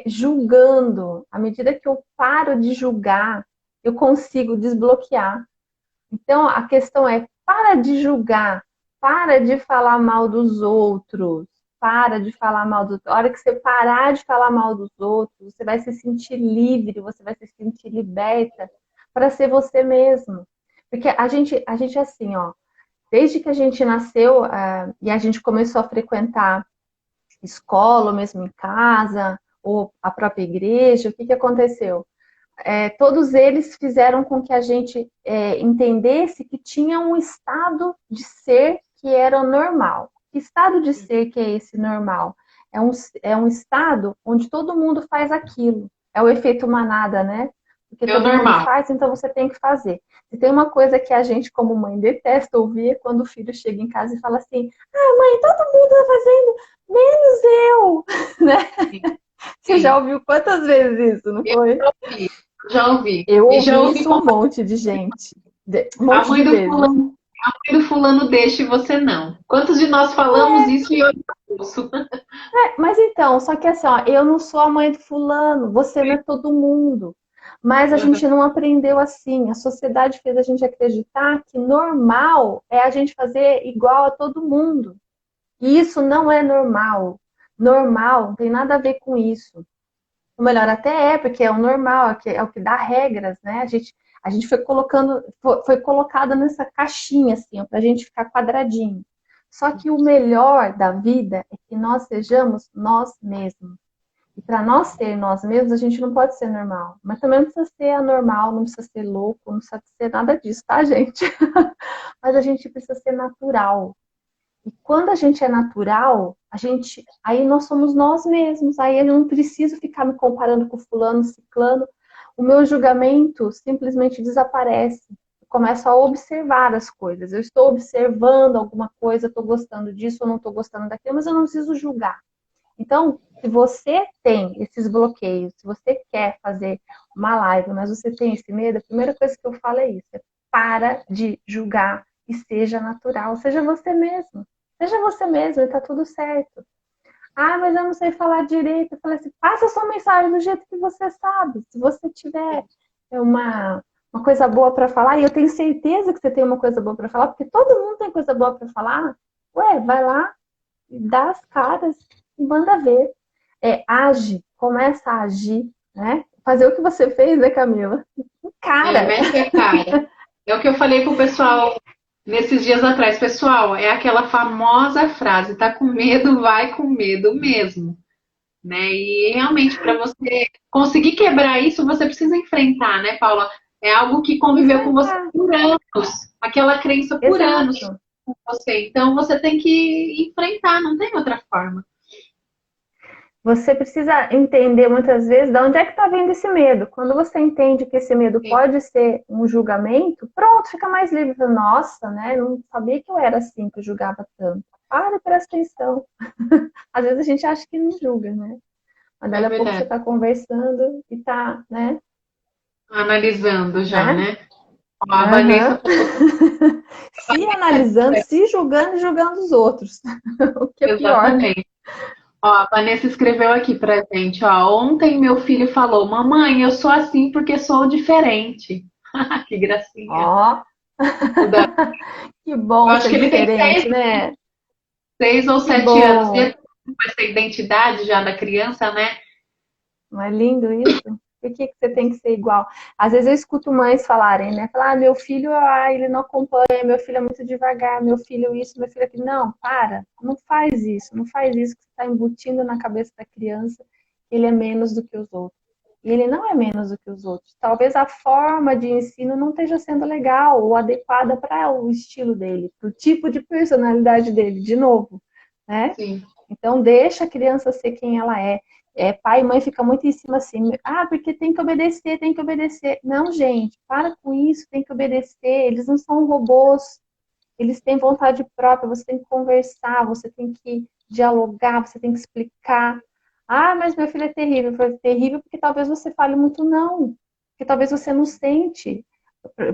julgando. À medida que eu paro de julgar, eu consigo desbloquear. Então, a questão é, para de julgar, para de falar mal dos outros, para de falar mal dos outros. A hora que você parar de falar mal dos outros, você vai se sentir livre, você vai se sentir liberta para ser você mesmo. Porque a gente é assim, ó, desde que a gente nasceu, e a gente começou a frequentar escola, ou mesmo em casa, ou a própria igreja, o que que aconteceu? Todos eles fizeram com que a gente entendesse que tinha um estado de ser que era normal. Que estado de ser que é esse normal? É um estado onde todo mundo faz aquilo. É o efeito manada, né? Porque é o todo mundo normal. faz, então você tem que fazer. E tem uma coisa que a gente, como mãe, detesta ouvir é quando o filho chega em casa e fala assim: Ah, mãe, todo mundo está fazendo, menos eu. Né? Você já Sim, ouviu quantas vezes isso, não eu foi? já ouvi, já ouvi. Eu E já ouvi ouvi isso um monte de gente, um a monte mãe de do vezes. fulano, a mãe do fulano deixa e você não. Quantos de nós falamos isso e eu não ouço? Mas então, só que assim, ó, eu não sou a mãe do fulano, você não é todo mundo. Mas a gente não aprendeu assim. A sociedade fez a gente acreditar que normal é a gente fazer igual a todo mundo. E isso não é normal. Normal não tem nada a ver com isso. Ou melhor, até porque é o normal, é o que dá regras, né? A gente foi colocado nessa caixinha, assim, para a gente ficar quadradinho. Só que o melhor da vida é que nós sejamos nós mesmos. E para nós ser nós mesmos, a gente não pode ser normal. Mas também não precisa ser anormal, não precisa ser louco, não precisa ser nada disso, tá, gente? Mas a gente precisa ser natural. E quando a gente é natural, aí nós somos nós mesmos. Aí eu não preciso ficar me comparando com fulano, ciclano. O meu julgamento simplesmente desaparece. Eu começo a observar as coisas. Eu estou observando alguma coisa, estou gostando disso ou não estou gostando daquilo, mas eu não preciso julgar. Então, se você tem esses bloqueios, se você quer fazer uma live, mas você tem esse medo, a primeira coisa que eu falo é isso: para de julgar e seja natural, seja você mesmo. Seja você mesmo e tá tudo certo. Mas eu não sei falar direito. Eu falei assim, passa a sua mensagem do jeito que você sabe. Se você tiver uma coisa boa para falar, e eu tenho certeza que você tem uma coisa boa para falar, porque todo mundo tem coisa boa para falar, vai lá, dá as caras e manda ver. Age, começa a agir, né? Fazer o que você fez, né, Camila? Cara, Mete a cara. É o que eu falei pro pessoal nesses dias atrás. Pessoal, é aquela famosa frase, tá com medo, vai com medo mesmo. Né? E realmente, para você conseguir quebrar isso, você precisa enfrentar, né, Paula? É algo que conviveu com você enfrentar. por anos, aquela crença por anos Exato. com você. Então, você tem que enfrentar, não tem outra forma. Você precisa entender muitas vezes de onde é que está vindo esse medo. Quando você entende que esse medo Sim, pode ser um julgamento, pronto, fica mais livre. Nossa, né? Não sabia que eu era assim, que eu julgava tanto. Para e presta atenção. Às vezes a gente acha que não julga, né? Mas é daqui a pouco você verdade. está conversando e tá, né? Analisando já, Né? né? Ó, a Vanessa Uhum. Se analisando, se julgando e julgando os outros. O que é pior, né? exatamente. Ó, a Vanessa escreveu aqui pra gente, ó. Ontem meu filho falou, mamãe, eu sou assim porque sou diferente. Que gracinha. Ó, O da- que Eu bom acho ser que ele tem diferente, né? 6 ou 7 anos. E Que bom. essa identidade já da criança, né? Não é lindo isso? Por que que você tem que ser igual? Às vezes eu escuto mães falarem, né? Falar, meu filho, ele não acompanha, meu filho é muito devagar, meu filho isso, meu filho aquilo. Não, para, não faz isso, não faz isso que você está embutindo na cabeça da criança que ele é menos do que os outros. E ele não é menos do que os outros. Talvez a forma de ensino não esteja sendo legal ou adequada para o estilo dele, para o tipo de personalidade dele, de novo, né? Sim. Então, deixa a criança ser quem ela é. Pai e mãe fica muito em cima assim, porque tem que obedecer, tem que obedecer. Não, gente, para com isso, tem que obedecer. Eles não são robôs, eles têm vontade própria, você tem que conversar, você tem que dialogar, você tem que explicar. Mas meu filho é terrível. Foi terrível porque talvez você fale muito não, porque talvez você não sente,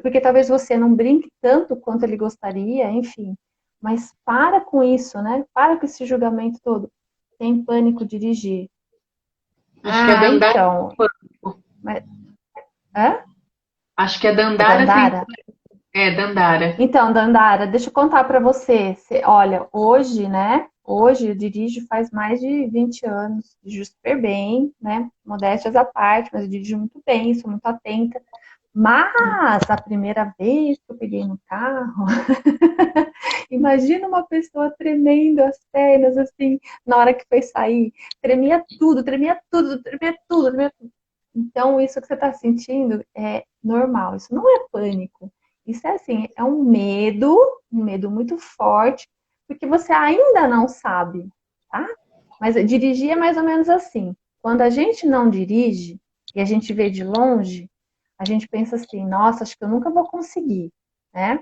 porque talvez você não brinque tanto quanto ele gostaria, enfim. Mas para com isso, né? Para com esse julgamento todo. Tem pânico dirigir. Acho que é Dandara. Então. Mas, hã? Acho que é É Dandara sem. Dandara? É, Dandara. Então, Dandara, deixa eu contar para você. Olha, hoje, né? Hoje eu dirijo faz mais de 20 anos, dirijo super bem, né? Modéstias à parte, mas eu dirijo muito bem, sou muito atenta. Mas a primeira vez que eu peguei no carro, imagina uma pessoa tremendo as pernas, assim, na hora que foi sair. Tremia tudo, tremia tudo, tremia tudo, tremia tudo. Então, isso que você está sentindo é normal, isso não é pânico. Isso é assim, é um medo muito forte, porque você ainda não sabe, tá? Mas dirigir é mais ou menos assim. Quando a gente não dirige e a gente vê de longe, a gente pensa assim, nossa, acho que eu nunca vou conseguir, né?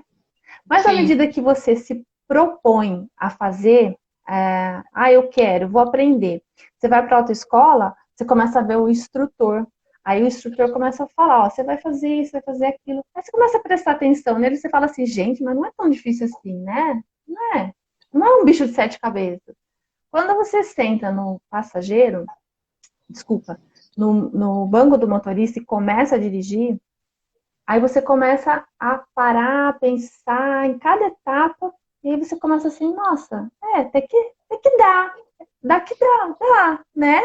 Mas à Sim. medida que você se propõe a fazer, eu quero, vou aprender. Você vai para a autoescola, você começa a ver o instrutor. Aí o instrutor começa a falar, ó, você vai fazer isso, vai fazer aquilo. Aí você começa a prestar atenção nele e você fala assim, gente, mas não é tão difícil assim, né? Não é. Não é um bicho de 7 cabeças. Quando você senta no passageiro, desculpa, no banco do motorista e começa a dirigir, aí você começa a parar, a pensar em cada etapa, e aí você começa assim, nossa, até que dá que dá, né?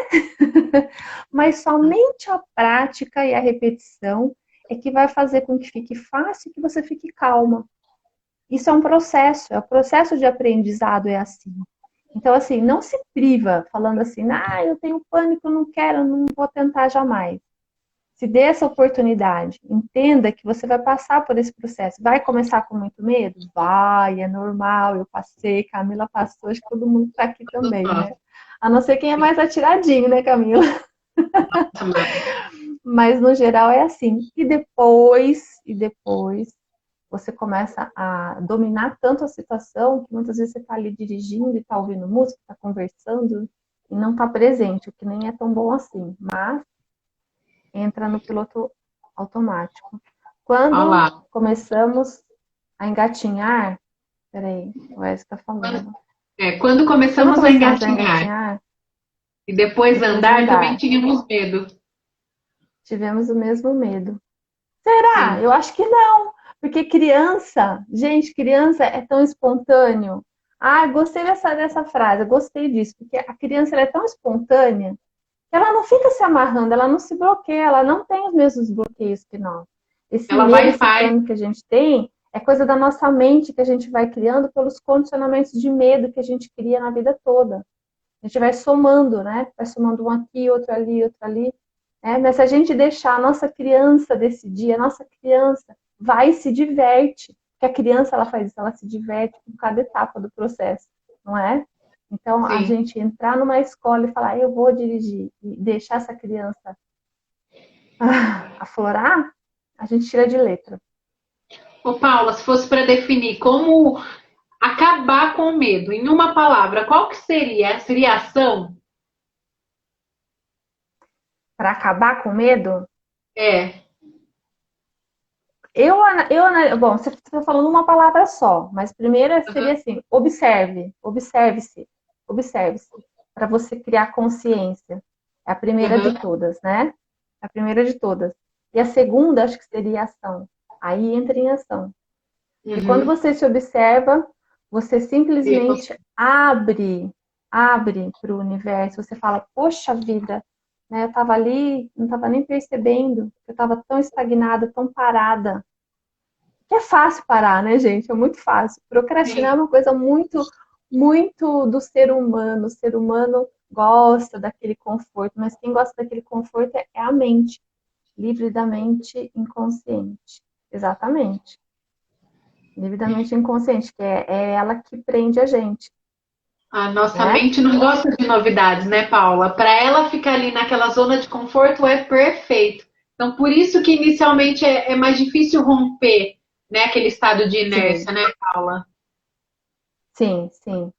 Mas somente a prática e a repetição é que vai fazer com que fique fácil e que você fique calma. Isso é o processo de aprendizado é assim. Então, assim, não se priva falando assim, eu tenho pânico, não quero, não vou tentar jamais. Se dê essa oportunidade. Entenda que você vai passar por esse processo. Vai começar com muito medo? Vai, é normal. Eu passei, Camila passou, acho que todo mundo está aqui também, Nossa, né? A não ser quem é mais atiradinho, né, Camila? Mas no geral é assim. E depois você começa a dominar tanto a situação que muitas vezes você está ali dirigindo e está ouvindo música, está conversando e não está presente, o que nem é tão bom assim. Mas entra no piloto automático. olha Quando lá. começamos a engatinhar, peraí, o Wes está Quando, falando. quando Quando começamos a começamos a engatinhar engatinhar, e depois depois de andar, também andar, tínhamos medo. tivemos o mesmo medo. Será? Sim. Eu acho que não, porque criança, gente, criança é tão espontâneo. Gostei dessa frase, gostei disso, porque a criança ela é tão espontânea que ela não fica se amarrando, ela não se bloqueia, ela não tem os mesmos bloqueios que nós. Esse Ela medo, vai e esse faz. pânico que a gente tem é coisa da nossa mente que a gente vai criando pelos condicionamentos de medo que a gente cria na vida toda. A gente vai somando, né? Vai somando um aqui, outro ali, outro ali. Mas se a gente deixar a nossa criança decidir, a nossa criança vai e se diverte. Porque a criança ela faz isso, ela se diverte com cada etapa do processo, não é? Então, a Sim. gente entrar numa escola e falar, eu vou dirigir, e deixar essa criança aflorar, a gente tira de letra. Ô, Paula, se fosse para definir como acabar com o medo em uma palavra, qual que seria? Seria ação? Para acabar com medo, É. bom, você está falando uma palavra só, mas primeiro seria Aham. assim, observe-se, observe-se. Para para você criar consciência. É a primeira de todas, né? É a primeira de todas. E a segunda, acho que seria ação. Aí entra em ação. E quando Uhum. você se observa, você E simplesmente abre para o universo. Você fala, poxa vida, né, eu estava ali, não estava nem percebendo, eu estava tão estagnada, tão parada. Que é fácil parar, né, gente? É muito fácil. Procrastinar é uma coisa muito, muito do ser humano. O ser humano gosta daquele conforto, mas quem gosta daquele conforto é a mente, livre da mente inconsciente. Exatamente. Livre da mente inconsciente, que é ela que prende a gente, a nossa né? mente não gosta de novidades, né, Paula? Para ela ficar ali naquela zona de conforto é perfeito. Então, por isso que inicialmente é mais difícil romper, né, aquele estado de Sim, inércia, né, Paula? sim, sim.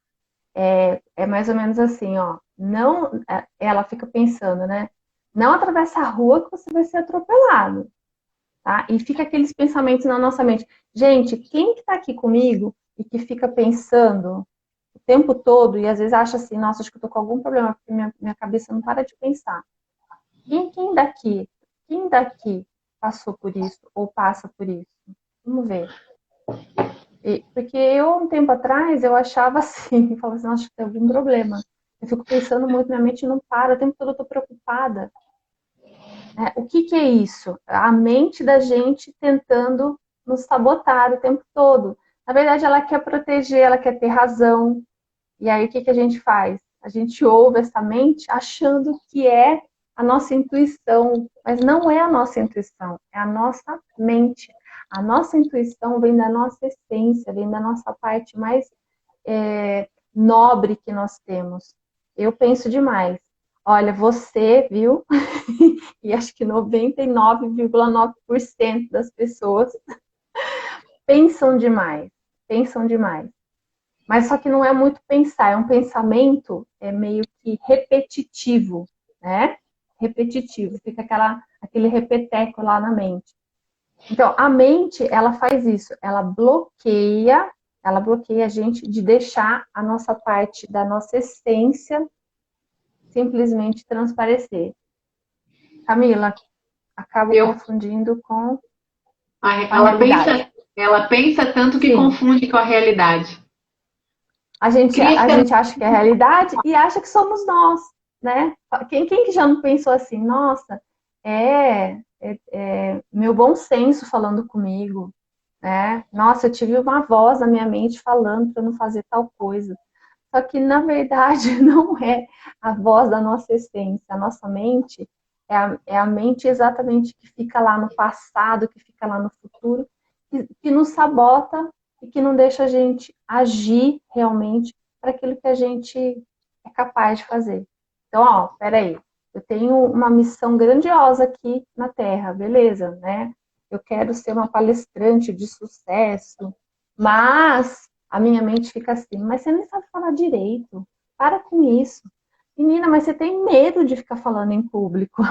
É mais ou menos assim, ó. Não, ela fica pensando, né? Não atravessa a rua que você vai ser atropelado, tá? E fica aqueles pensamentos na nossa mente. Gente, quem que tá aqui comigo e que fica pensando o tempo todo e às vezes acha assim, nossa, acho que eu tô com algum problema, porque minha cabeça não para de pensar. Quem daqui, quem daqui passou por isso ou passa por isso? Vamos ver. Porque eu, um tempo atrás, eu achava assim, eu falava assim, nossa, acho que tem algum problema. Eu fico pensando muito, minha mente não para, o tempo todo eu tô preocupada. Né? O que é isso? A mente da gente tentando nos sabotar o tempo todo. Na verdade, ela quer proteger, ela quer ter razão. E aí, o que a gente faz? A gente ouve essa mente achando que é a nossa intuição, mas não é a nossa intuição, é a nossa mente. A nossa intuição vem da nossa essência, vem da nossa parte mais nobre que nós temos. Eu penso demais. Olha, você, viu? E acho que 99,9% das pessoas pensam demais. Pensam demais. Mas só que não é muito pensar, é um pensamento meio que repetitivo, né? Repetitivo, fica aquele repeteco lá na mente. Então, a mente, ela faz isso, ela bloqueia a gente de deixar a nossa parte da nossa essência simplesmente transparecer. Camila, acabo Eu, confundindo com a ela realidade. ela pensa tanto que Sim, confunde com a realidade. a Cria, gente acha que é a realidade e acha que somos nós, né? Quem que já não pensou assim, nossa, meu bom senso falando comigo, né? Nossa, eu tive uma voz na minha mente falando para não fazer tal coisa. Só que, na verdade, não é a voz da nossa essência. A nossa mente é a mente exatamente que fica lá no passado, que fica lá no futuro, que nos sabota e que não deixa a gente agir realmente para aquilo que a gente é capaz de fazer. Então, ó, peraí, eu tenho uma missão grandiosa aqui na Terra, beleza, né? Eu quero ser uma palestrante de sucesso, mas a minha mente fica assim, mas você nem sabe falar direito. Para com isso. Menina, mas você tem medo de ficar falando em público.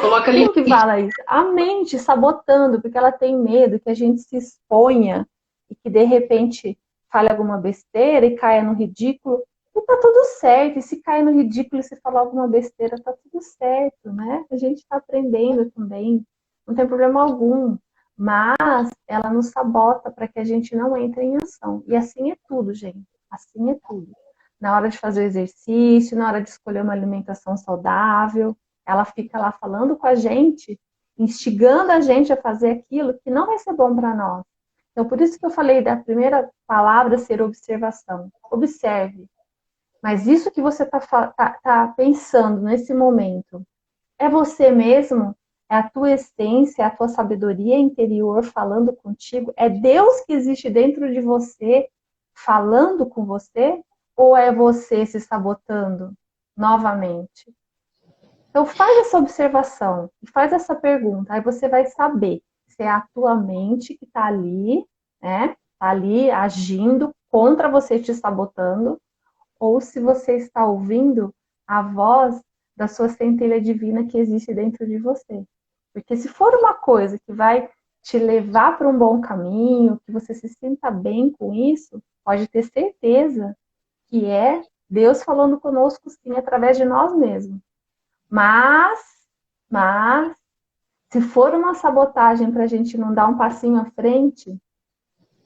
coloca Quem que limite. fala isso? A mente sabotando, porque ela tem medo que a gente se exponha e que de repente fale alguma besteira e caia no ridículo. E tá tudo certo. E se cair no ridículo e se falar alguma besteira, tá tudo certo, né? A gente tá aprendendo também. Não tem problema algum. Mas ela nos sabota para que a gente não entre em ação. E assim é tudo, gente. Assim é tudo. Na hora de fazer o exercício, na hora de escolher uma alimentação saudável, ela fica lá falando com a gente, instigando a gente a fazer aquilo que não vai ser bom para nós. Então, por isso que eu falei da primeira palavra ser observação. Observe. Mas isso que você tá pensando nesse momento, é você mesmo? É a tua essência, é a tua sabedoria interior falando contigo? É Deus que existe dentro de você falando com você? Ou é você se sabotando novamente? Então faz essa observação e faz essa pergunta, aí você vai saber se é a tua mente que está ali, né? Está ali agindo contra você, te sabotando, ou se você está ouvindo a voz da sua centelha divina que existe dentro de você. Porque se for uma coisa que vai te levar para um bom caminho, que você se sinta bem com isso, pode ter certeza que é Deus falando conosco, sim, através de nós mesmos. Mas, se for uma sabotagem para a gente não dar um passinho à frente,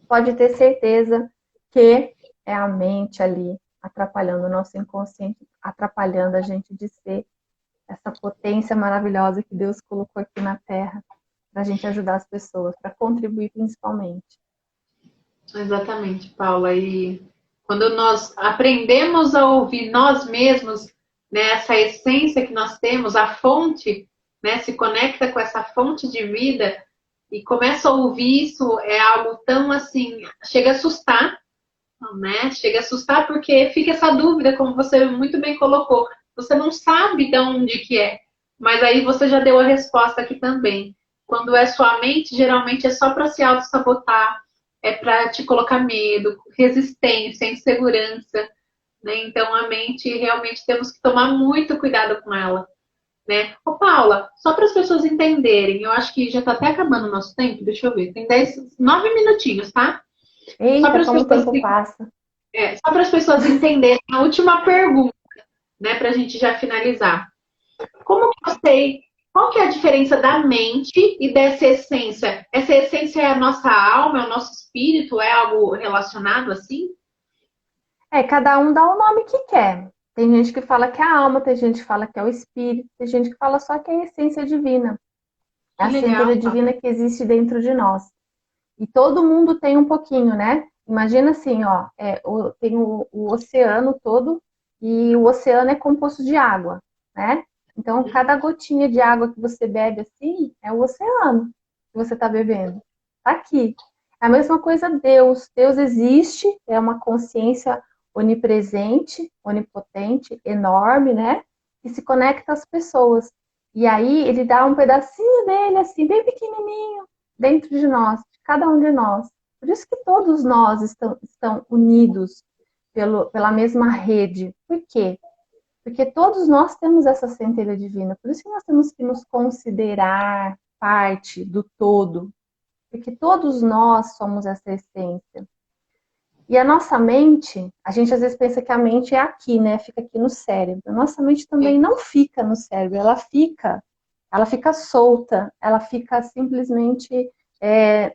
pode ter certeza que é a mente ali atrapalhando o nosso inconsciente, atrapalhando a gente de ser essa potência maravilhosa que Deus colocou aqui na Terra para a gente ajudar as pessoas, para contribuir principalmente. Exatamente, Paula. E quando nós aprendemos a ouvir nós mesmos, né, essa essência que nós temos, a fonte, né, se conecta com essa fonte de vida e começa a ouvir isso, é algo tão assim, chega a assustar, né? Chega a assustar porque fica essa dúvida, como você muito bem colocou. Você não sabe de onde que é, mas aí você já deu a resposta aqui também. Quando é sua mente, geralmente é só para se auto-sabotar, é para te colocar medo, resistência, insegurança, né? Então a mente realmente temos que tomar muito cuidado com ela, né? Ô Paula, só para as pessoas entenderem, eu acho que já está até acabando o nosso tempo, deixa eu ver, tem 9 minutinhos, tá? Só para Eita, as como o pessoas tempo passa. só para as pessoas entenderem a última pergunta, né, para a gente já finalizar. Como que eu sei qual que é a diferença da mente e dessa essência? Essa essência é a nossa alma, é o nosso espírito, é algo relacionado assim? Cada um dá o nome que quer. Tem gente que fala que é a alma, tem gente que fala que é o espírito, tem gente que fala só que é a essência divina. É Que a legal, centelha tá? divina que existe dentro de nós. E todo mundo tem um pouquinho, né? Imagina assim, ó, tem o oceano todo e o oceano é composto de água, né? Então, cada gotinha de água que você bebe assim é o oceano que você está bebendo. Tá aqui. É a mesma coisa Deus. Deus existe, é uma consciência onipresente, onipotente, enorme, né? Que se conecta às pessoas. E aí ele dá um pedacinho dele, assim, bem pequenininho, dentro de nós, de cada um de nós. Por isso que todos nós estão unidos pela mesma rede. Por quê? Porque todos nós temos essa centelha divina. Por isso que nós temos que nos considerar parte do todo. Porque todos nós somos essa essência. E a nossa mente, a gente às vezes pensa que a mente é aqui, né? Fica aqui no cérebro. A nossa mente também não fica no cérebro, ela fica solta, ela fica simplesmente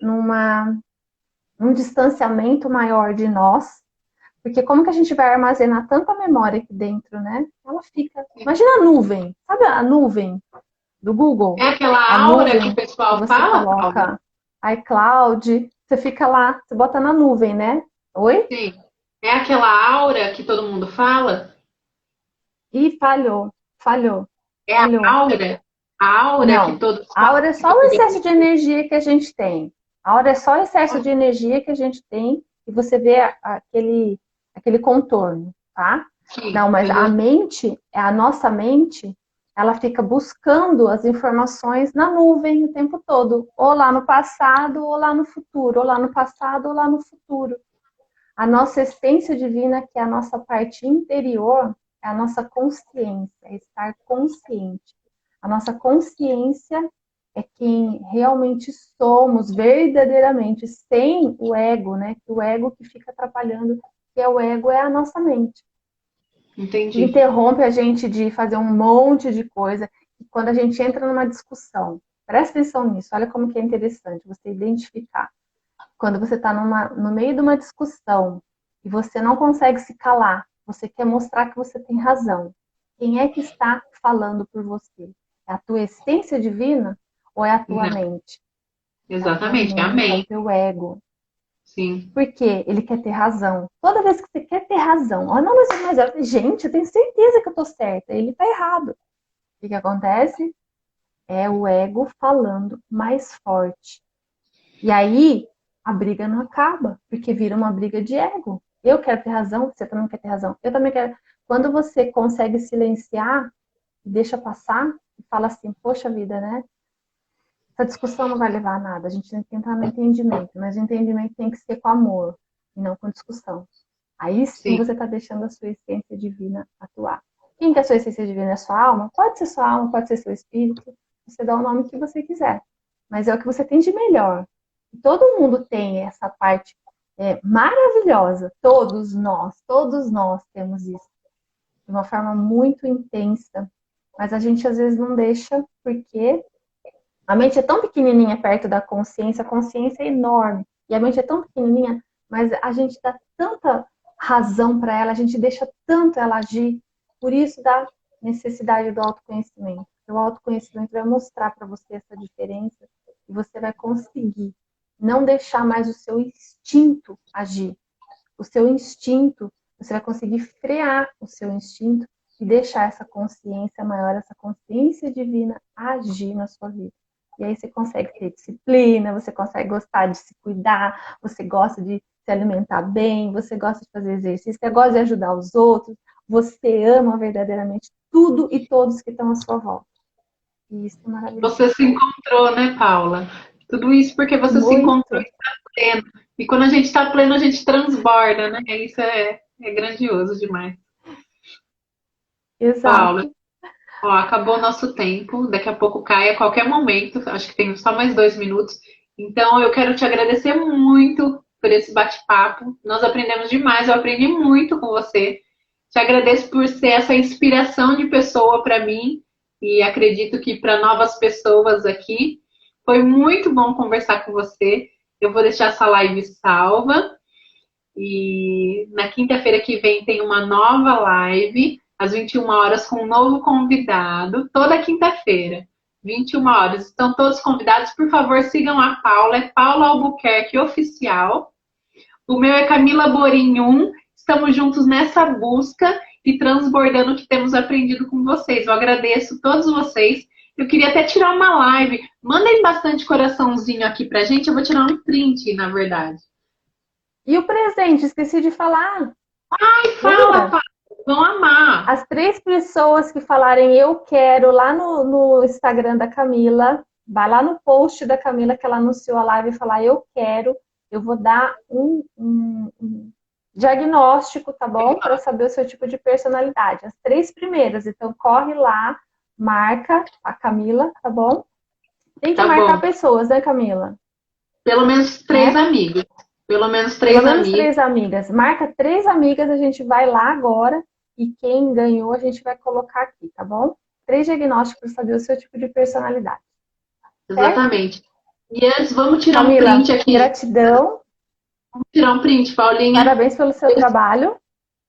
num distanciamento maior de nós. Porque como que a gente vai armazenar tanta memória aqui dentro, né? Ela fica. Imagina a nuvem, sabe a nuvem do Google? É aquela A aura que o nuvem que pessoal você fala, Paula? coloca iCloud, você fica lá, você bota na nuvem, né? Oi? Sim. É aquela aura que todo mundo fala? Ih, falhou, É falhou. a aura que Não, todos a falam aura é que só o você excesso de definiu. energia que a gente tem. A aura é só o excesso de energia que a gente tem e você vê aquele contorno, tá? Sim. Não, mas a Uhum. mente, a nossa mente, ela fica buscando as informações na nuvem o tempo todo, ou lá no passado, ou lá no futuro, ou lá no passado, ou lá no futuro. A nossa essência divina, que é a nossa parte interior, é a nossa consciência, é estar consciente. A nossa consciência é quem realmente somos, verdadeiramente, sem o ego, né? O ego que fica atrapalhando, que é o ego, é a nossa mente. Que Entendi. interrompe a gente de fazer um monte de coisa. E quando a gente entra numa discussão, presta atenção nisso, olha como que é interessante você identificar. Quando você está no meio de uma discussão e você não consegue se calar, você quer mostrar que você tem razão. Quem é que está falando por você? É a tua essência divina ou é a tua Não, mente? É a tua exatamente. mente, é o Amém. teu ego. Sim. Porque ele quer ter razão. Toda vez que você quer ter razão, oh, não, gente, eu tenho certeza que eu estou certa. Ele está errado. O que acontece? É o ego falando mais forte. E aí a briga não acaba, porque vira uma briga de ego. Eu quero ter razão, você também quer ter razão. Eu também quero. Quando você consegue silenciar e deixa passar e fala assim, poxa vida, né? Essa discussão não vai levar a nada. A gente tem que entrar no entendimento, mas o entendimento tem que ser com amor e não com discussão. Aí sim Sim. você está deixando a sua essência divina atuar. Quem que é a sua essência divina? É a sua alma? Pode ser sua alma, pode ser seu espírito. Você dá o nome que você quiser. Mas é o que você tem de melhor. Todo mundo tem essa parte maravilhosa. Todos nós temos isso. de uma forma muito intensa, mas a gente às vezes não deixa, porque a mente é tão pequenininha perto da consciência, a consciência é enorme, e a mente é tão pequenininha, mas a gente dá tanta razão para ela, a gente deixa tanto ela agir, por isso da necessidade do autoconhecimento. O autoconhecimento vai mostrar para você essa diferença e você vai conseguir não deixar mais o seu instinto agir. O seu instinto, você vai conseguir frear o seu instinto e deixar essa consciência maior, essa consciência divina agir na sua vida. E aí você consegue ter disciplina, você consegue gostar de se cuidar, você gosta de se alimentar bem, você gosta de fazer exercício, você gosta de ajudar os outros, você ama verdadeiramente tudo e todos que estão à sua volta. E isso é maravilhoso. Você se encontrou, né, Paula? Tudo isso porque você se encontrou Muito. e está pleno. E quando a gente está pleno, a gente transborda, né? Isso é grandioso demais. Paula, Exato. ó, acabou o nosso tempo, daqui a pouco cai a qualquer momento, acho que tem só mais 2 minutos. Então eu quero te agradecer muito por esse bate-papo. Nós aprendemos demais, eu aprendi muito com você. Te agradeço por ser essa inspiração de pessoa para mim e acredito que para novas pessoas aqui. Foi muito bom conversar com você. Eu vou deixar essa live salva e na quinta-feira que vem tem uma nova live, às 21 horas, com um novo convidado, toda quinta-feira, 21 horas. Estão todos convidados, por favor, sigam a Paula, é Paula Albuquerque Oficial. O meu é Camila Borinhum. Estamos juntos nessa busca e transbordando o que temos aprendido com vocês. Eu agradeço todos vocês. Eu queria até tirar uma live. Mandem bastante coraçãozinho aqui pra gente. Eu vou tirar um print, na verdade. E o presente, esqueci de falar. Ai, fala, Paula. Vão amar. As 3 pessoas que falarem eu quero lá no Instagram da Camila, vai lá no post da Camila que ela anunciou a live e falar eu quero, eu vou dar um diagnóstico, tá bom? Para saber o seu tipo de personalidade. As 3 primeiras, então corre lá, marca a Camila, tá bom? Tem que Tá marcar bom. pessoas, né, Camila? Pelo menos 3 Né? amigos. Pelo menos Pelo 3 menos amigos. 3 amigas. Marca 3 amigas, a gente vai lá agora e quem ganhou a gente vai colocar aqui, tá bom? 3 diagnósticos para saber o seu tipo de personalidade. Certo? Exatamente. E antes, vamos tirar um Camila, print aqui. gratidão. Vamos tirar um print, Paulinha. Parabéns pelo seu trabalho.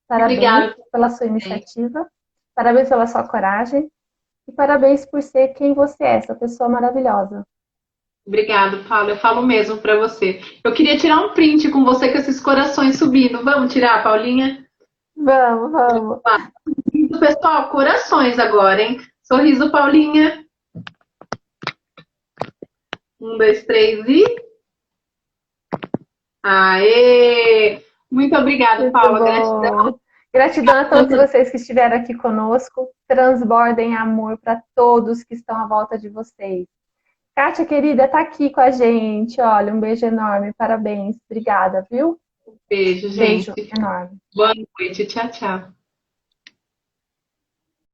Parabéns Obrigada. pela sua iniciativa. Parabéns pela sua coragem. E parabéns por ser quem você é, essa pessoa maravilhosa. Obrigada, Paula. Eu falo mesmo para você. Eu queria tirar um print com você com esses corações subindo. Vamos tirar, Paulinha? Vamos, vamos. Pessoal, corações agora, hein? Sorriso, Paulinha. 1, 2, 3 e... Aê! Muito obrigada, Muito Paula. bom. Gratidão. Gratidão a todos vocês que estiveram aqui conosco. Transbordem amor para todos que estão à volta de vocês. Kátia, querida, tá aqui com a gente. Olha, um beijo enorme. Parabéns. Obrigada, viu? Beijo, gente. Beijo enorme. Boa noite. Tchau, tchau.